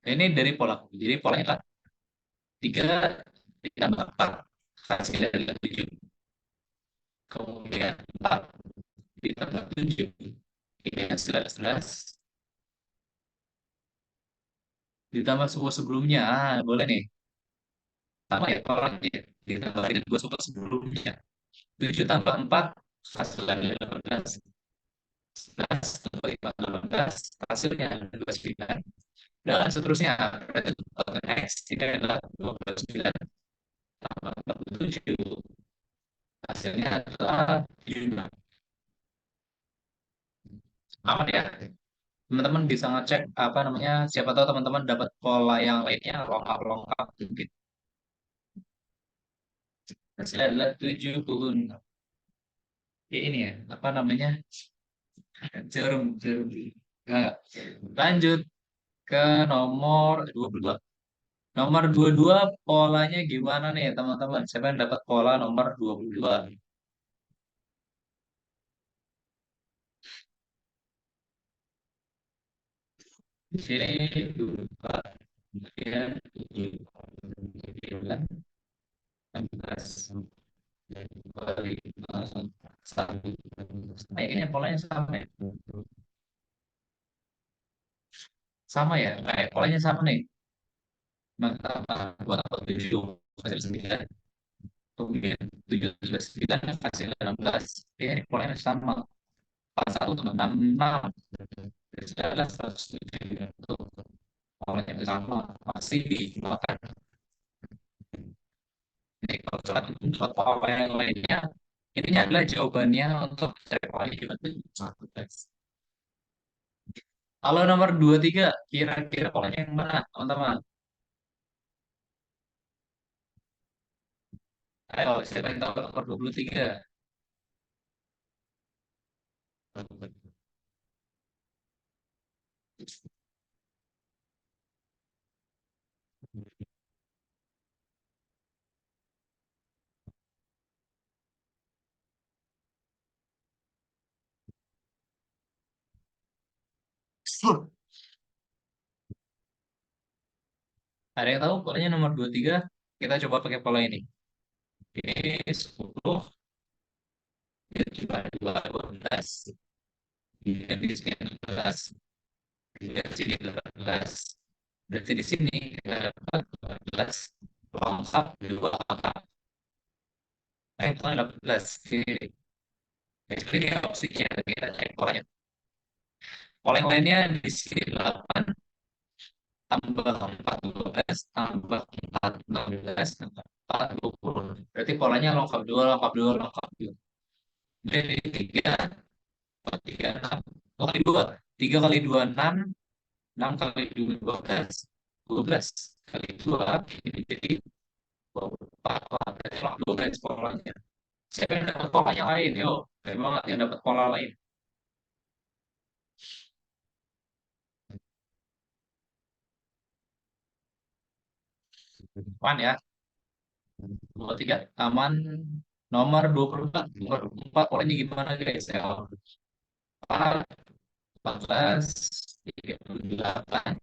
Ini dari pola. Jadi polanya kan 3 ditambah 4 hasilnya adalah 7. Kemudian 4 ditambah 7 ini hasilnya 11. Ditambah suku sebelumnya. Boleh nih. Sama ya polanya. Ditambahin 2 suku sebelumnya. 7 tambah 4 hasilnya 18. 11 tambah 5, 18 hasilnya 29. Dan seterusnya. Berarti next ini adalah 29 tambah 47 hasilnya adalah 5. Aman ya? Teman-teman bisa ngecek apa namanya, siapa tahu teman-teman dapat pola yang lainnya lengkap-lengkap gitu. Hasilnya adalah 76. Ya, ini ya, apa namanya? Jarum. Nah, lanjut ke nomor 22. Nomor 22 polanya gimana nih teman-teman? Siapa yang dapat pola nomor 22? Di sini 24, kemudian 7, 9, 16, kali satu. Kayaknya polanya sama ya. Sama ya, kayak polanya sama nih. Maka buat apa 7 hasil 9, kemudian 7 hasil 9 hasil 16. Ya, ini polanya sama. 41 tambah 66 dari 19 107 itu polanya sama, masih dikeluarkan. Jadi kalau misalkan untuk pola yang lainnya, intinya adalah jawabannya untuk cari polanya gimana. Satu tes. Kalau nomor 23 kira-kira polanya yang mana, teman-teman? Ayo, siapa yang tahu nomor 23? Ada yang tahu polanya nomor 23? Kita coba pakai pola ini. Ini 10, ini cuma 12, ini di sini 12, ini di sini 18. Berarti di sini kita dapat 12 lengkap dua angka. Nah, itu kan 18. Jadi ini opsinya kita cek polanya. Pola yang lainnya di sini 8 tambah 4 12 tambah 4 16 tambah 4 20. Berarti polanya lengkap dua, lengkap dua, lengkap dua. Jadi 3 3 6 kali 2. 3 kali 2 6, 6 kali 2 12, 12 kali 2 ini jadi 24. Wah, berarti lengkap 12 polanya. Siapa yang dapat pola yang lain? Yo, saya banget yang dapat pola lain. Aman ya. 23 aman. Nomor 24. Nomor 24 polanya gimana guys? Ya, 4, 14, 38.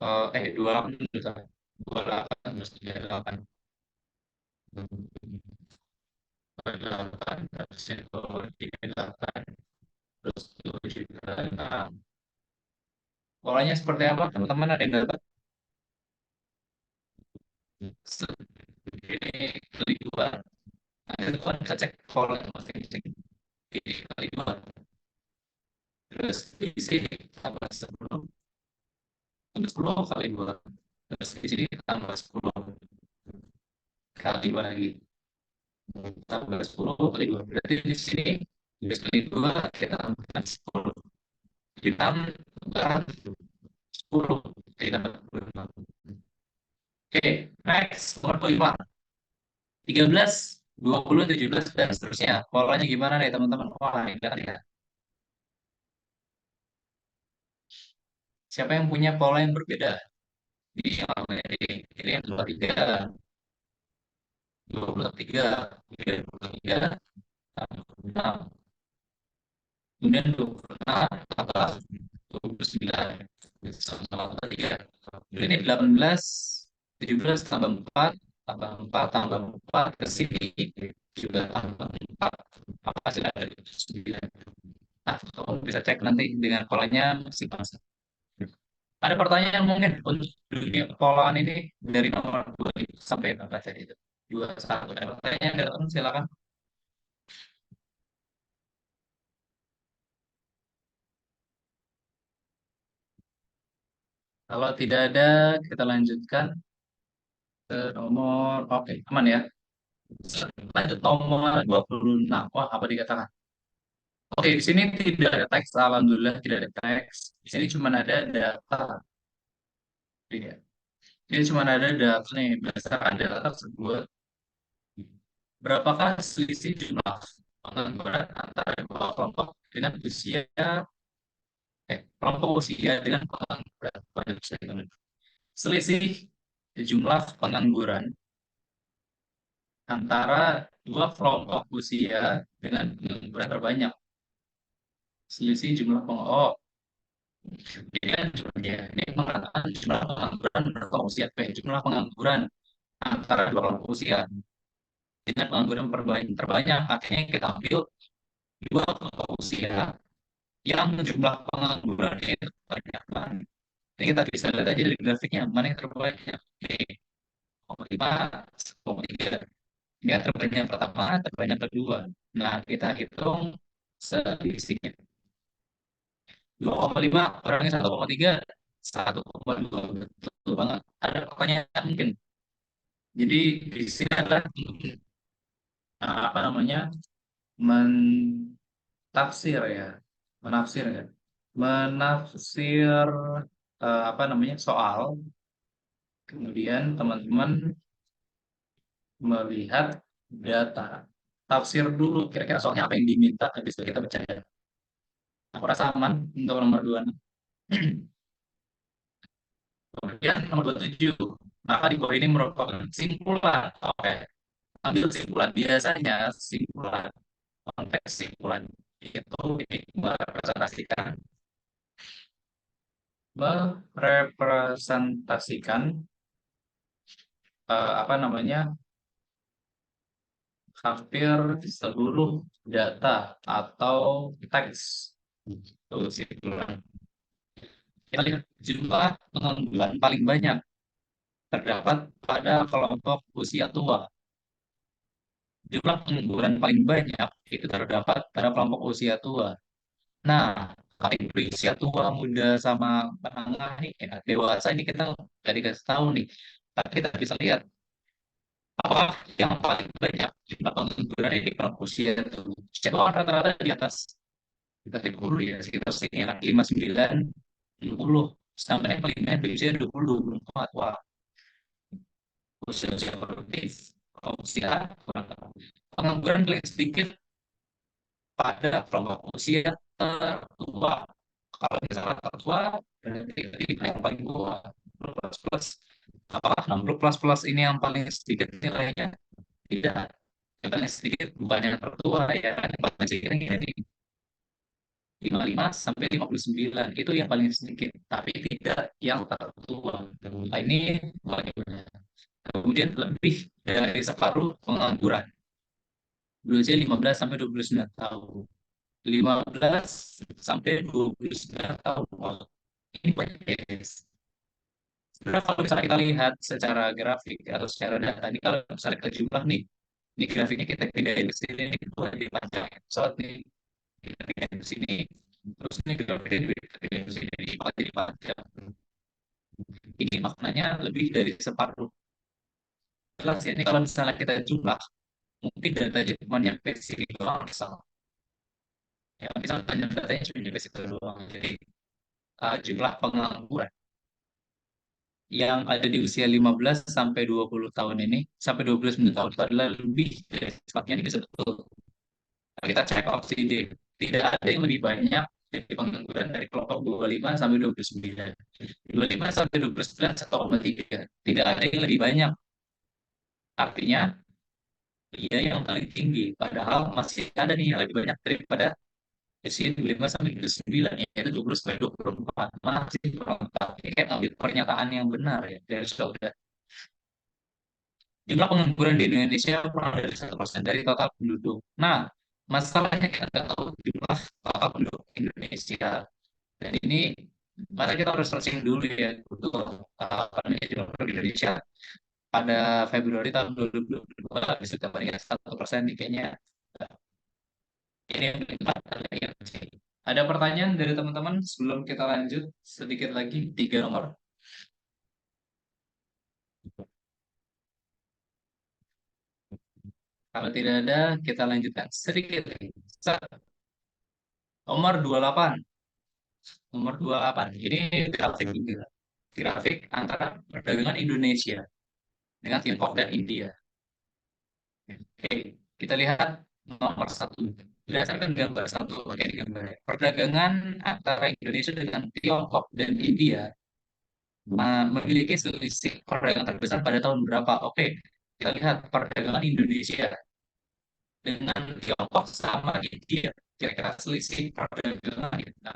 28 dulu. 28 terus 38. 28 terus 38. Terus 76. Polanya seperti apa? Teman-teman ada yang dapat? Ini kali 2. Nah, itu kan kita cek pola masing-masing. Ini kali 2. Terus di sini tambah 10. Tambah 10 kali 2. Terus di sini tambah 10 kali 2 lagi. Tambah 10 kali 2. Berarti di sini kali 2 kita tambahkan 10. Ditambah 10. Ditambah 25. Oke, next. Nomor 5. 13, 20, 17, dan seterusnya. Polanya gimana nih teman-teman? Wah, ini kan ya. Siapa yang punya pola yang berbeda? Jadi yang namanya ini yang 23, 23, 6, kemudian 26 tambah 29, sama 3. Kemudian ini 18, 17 tambah 4, tambah 4, tambah 4, ke sini juga tambah 4, apa hasilnya dari 9. Nah, kamu bisa cek nanti dengan polanya masih bangsa. Ada pertanyaan mungkin untuk dunia polaan ini dari nomor 2 sampai berapa tadi itu? 21. Ada pertanyaan nggak? Silakan. Kalau tidak ada, kita lanjutkan ke nomor, oke, aman ya. Lanjut nomor 26. Wah, apa dikatakan? Oke, di sini tidak ada teks. Alhamdulillah tidak ada teks. Di sini cuma ada data. Iya. Ini cuma ada data nih. Berdasarkan data tersebut, berapakah selisih jumlah pengangguran antara dua kelompok dengan usia, kelompok usia dengan pengangguran pada usia yang selisih jumlah pengangguran antara dua kelompok usia dengan pengangguran terbanyak. Selisih jumlah pengangguran. Oh, ini kan jumlahnya. Ini mengatakan jumlah pengangguran berapa usia P. Jumlah pengangguran antara dua kelompok usia dengan pengangguran terbanyak. Akhirnya kita ambil dua kelompok usia yang jumlah penganggurannya itu banyak kan. Jadi kita bisa lihat aja dari grafiknya mana yang terbanyak. Oke, 0,5, 0,3. Ya terbanyak pertama, terbanyak kedua. Nah, kita hitung selisihnya. 2,5 orangnya 1,3, 1,2. Betul banget. Ada pertanyaan mungkin. Jadi di sini adalah apa namanya, mentafsir ya, menafsir ya, menafsir apa namanya, soal. Kemudian teman-teman melihat data, tafsir dulu kira-kira soalnya apa yang diminta, habis itu kita baca. Aku rasa aman untuk nomor 2. Kemudian nomor 27, maka di bawah ini merupakan simpulan. Oke, ambil simpulan. Biasanya simpulan, konteks simpulan itu ini merepresentasikan apa namanya, hampir seluruh data atau teks. Itu simpulan. Kita lihat jumlah pengangguran paling banyak terdapat pada kelompok usia tua. Jumlah pengangguran paling banyak itu terdapat pada kelompok usia tua. Nah, kategori usia tua, muda, sama menengah nih, ya, dewasa ini kita nggak dikasih tahu nih. Tapi kita bisa lihat apa yang paling banyak jumlah pengangguran ini di kelompok usia itu. Coba rata-rata di atas kategori ya, sekitar sini ya, 59, 60, sampai yang paling banyak di usia 20, 24. Wah, usia-usia produktif, usia kurang tahu. Pengangguran paling sedikit pada kelompok usia tertua. Kalau misalnya tertua, berarti yang paling tua. Plus plus. Apakah 60 plus plus ini yang paling sedikit nilainya? Tidak. Yang paling sedikit bukan yang tertua ya. Yang paling sedikit ini 55 sampai 59. Itu yang paling sedikit. Tapi tidak yang tertua. Nah, ini paling banyak. Kemudian lebih dari separuh pengangguran. Berusia 15 sampai 29 tahun. 15 sampai 29 tahun. Wah, ini banyak guys. Sebenarnya kalau misalnya kita lihat secara grafik atau secara data, ini kalau misalnya kita jumlah nih, di grafiknya kita pindahin ke sini, ini kedua dipanjangin. Pesawat nih, kita pindahin ke sini. Terus ini grafiknya kita pindahin ke sini, jadi panjang. Ini maknanya lebih dari separuh. Jelas ya, ini kalau misalnya kita jumlah, mungkin datanya cuma nyampe sini doang, misal. Ya, misalnya datanya cuma nyampe situ doang. Jadi jumlah pengangguran yang ada di usia 15 sampai 20 tahun ini, sampai 29 tahun itu adalah lebih dari sepatnya ini bisa betul. Nah, kita cek opsi D. Tidak ada yang lebih banyak Jadi pengangguran dari kelompok 25 sampai 29. 25 sampai 29 1,3. Tidak ada yang lebih banyak. Artinya dia yang paling tinggi. Padahal masih ada nih yang lebih banyak daripada usia 25 sampai 29, yaitu 20 sampai 24. Masih berempat. Ini kan ambil pernyataan yang benar ya dari sudah. Jumlah pengangguran di Indonesia kurang dari 1% dari total penduduk. Nah, masalahnya kita nggak tahu jumlah total penduduk Indonesia. Dan ini masa kita harus searching dulu ya, betul apa namanya jumlah penduduk Indonesia pada Februari tahun 2022 bisa dibandingkan 1% nih kayaknya. Ini yang keempat yang sih. Ada pertanyaan dari teman-teman sebelum kita lanjut sedikit lagi tiga nomor. Kalau tidak ada, kita lanjutkan sedikit lagi. Nomor 28. Nomor 28. Ini grafik juga. Grafik antara perdagangan Indonesia dengan Tiongkok dan India. Oke, kita lihat nomor satu. Berdasarkan gambar satu, pakai gambar. Perdagangan antara Indonesia dengan Tiongkok dan India memiliki selisih perdagangan terbesar pada tahun berapa? Oke, kita lihat perdagangan Indonesia dengan Tiongkok sama India. Kira-kira selisih perdagangan kita.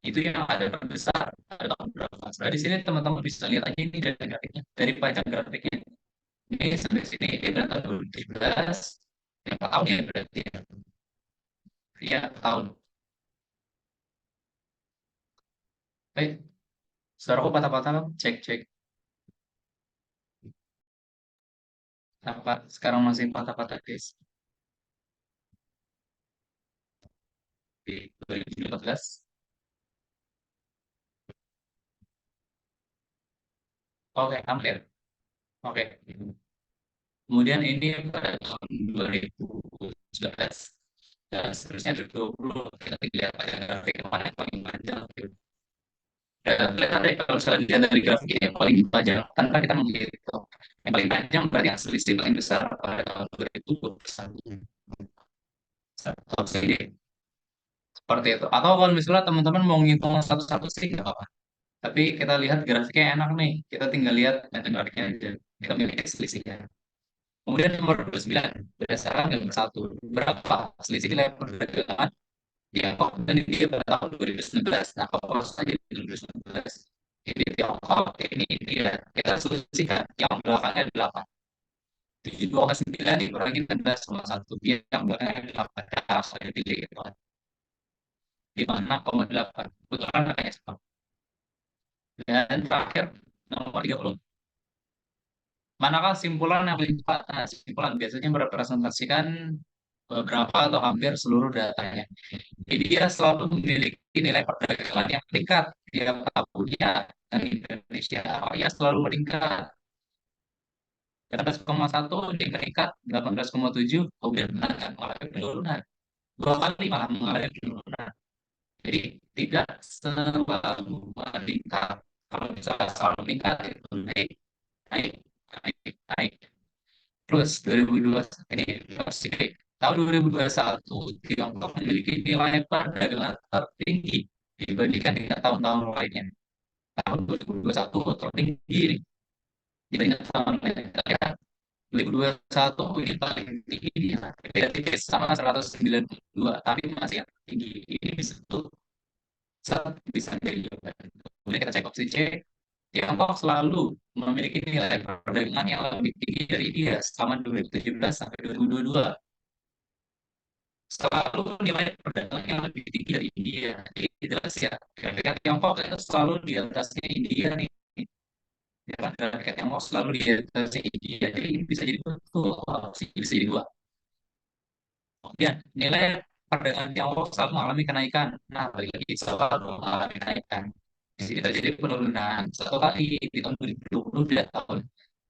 Itu yang ada terbesar pada tahun berapa. Nah, di sini teman-teman bisa lihat aja ini dari grafiknya, dari pajak grafiknya. Ini sampai sini ini adalah tahun 2017, berapa tahun ya berarti ya? Iya, tahun. Baik, suaraku patah-patah, cek cek. Apa sekarang masih patah-patah guys? Di 2015. Oke, hampir. Oke. Kemudian ini pada tahun 2019 dan seterusnya 2020 kita lihat pada grafik yang mana yang paling panjang. Dan kelihatan deh kalau misalnya dilihat dari grafik ini yang paling panjang tanpa kita menghitung yang paling panjang berarti yang selisih paling besar pada tahun 2021. Tahun segini seperti itu. Atau kalau misalnya teman-teman mau ngitung satu-satu sih nggak apa-apa. Tapi kita lihat grafiknya enak nih. Kita tinggal lihat grafiknya aja. Kita miliki selisihnya. Kemudian nomor 29, berdasarkan gambar satu, berapa selisih nilai perdagangan Tiongkok dan India pada tahun 2019. Nah, kalau saja di 2019, ini Tiongkok, ini India. Kita selisihkan yang belakangnya 8. 7,9 dikurangi 16,1. Yang belakangnya 8. Nah, saya pilih itu. 5,8. Kebetulan angkanya sama. Dan terakhir, nomor 30. Manakah simpulan yang paling tepat? Nah, simpulan biasanya merepresentasikan beberapa atau hampir seluruh datanya. Jadi dia selalu memiliki nilai perdagangan yang meningkat tiap tahunnya dan Indonesia. Oh ya selalu meningkat. 18,1 dia meningkat 18,7 kemudian meningkat mengalami penurunan. Dua kali malah mengalami penurunan. Jadi tidak selalu meningkat. Kalau misalnya selalu meningkat itu naik, naik, naik, naik. Terus 2002 ini masih tahun 2021 Tiongkok memiliki nilai perdagangan tertinggi dibandingkan dengan tahun-tahun lainnya. Tahun 2021 tertinggi dibandingkan tahun lainnya. Kita lihat 2021 ini paling tinggi ya. Beda tipis sama 192 tapi masih yang tinggi. Ini disebut bisa menjadi jawaban. Kemudian kita cek opsi C. Tiongkok selalu memiliki nilai perdagangan yang lebih tinggi dari dia selama 2017 sampai 2022. Selalu nilai perdagangan yang lebih tinggi dari India. Jadi jelas ya, grafik Tiongkok itu selalu di atasnya India nih. Ya kan, grafik Tiongkok selalu di atasnya India. Jadi ini bisa jadi betul, sih bisa jadi dua. Kemudian nilai perdagangan Tiongkok selalu mengalami kenaikan. Nah, balik lagi selalu mengalami kenaikan. Di sini terjadi penurunan satu kali di tahun 2020 dan tahun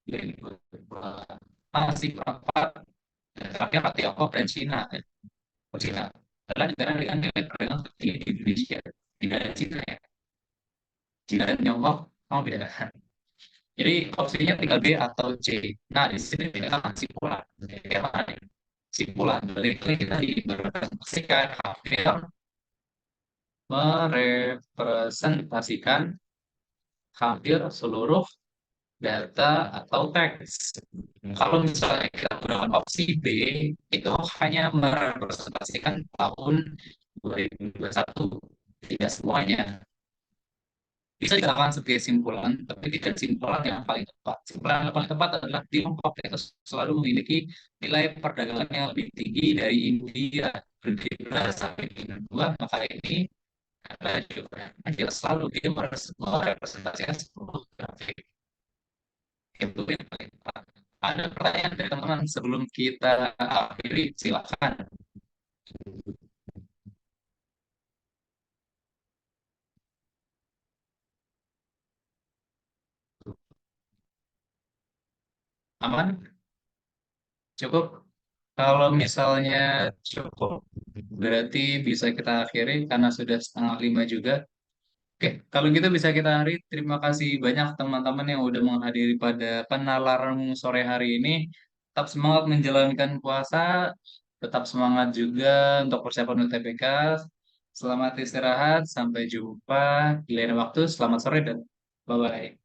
2022 masih berempat. Terakhir Tiongkok dan Cina. Cina adalah negara dengan nilai perdagangan tertinggi di Indonesia. Tidak ada Cina ya. Cina dan Tiongkok mau beda. Jadi opsinya tinggal B atau C. Nah di sini kita masih pulang. Simpulan dari kita diberpresentasikan hampir merepresentasikan hampir seluruh data atau teks. Kalau misalnya kita gunakan opsi B, itu hanya merepresentasikan tahun 2021, tidak semuanya. Bisa dikatakan sebagai simpulan, tapi tidak simpulan yang paling tepat. Simpulan yang paling tepat adalah Tiongkok itu selalu memiliki nilai perdagangan yang lebih tinggi dari India. Berdasarkan dengan dua, maka ini adalah jawaban. Dia selalu dia merepresentasikan 10 grafik. Itu yang paling tepat. Ada pertanyaan dari teman-teman sebelum kita akhiri, silakan. Aman? Cukup? Kalau misalnya cukup, berarti bisa kita akhiri karena sudah setengah lima juga. Oke, kalau gitu bisa kita akhiri. Terima kasih banyak teman-teman yang udah menghadiri pada penalaran sore hari ini. Tetap semangat menjalankan puasa, tetap semangat juga untuk persiapan UTBK. Selamat istirahat, sampai jumpa di lain waktu. Selamat sore dan bye-bye.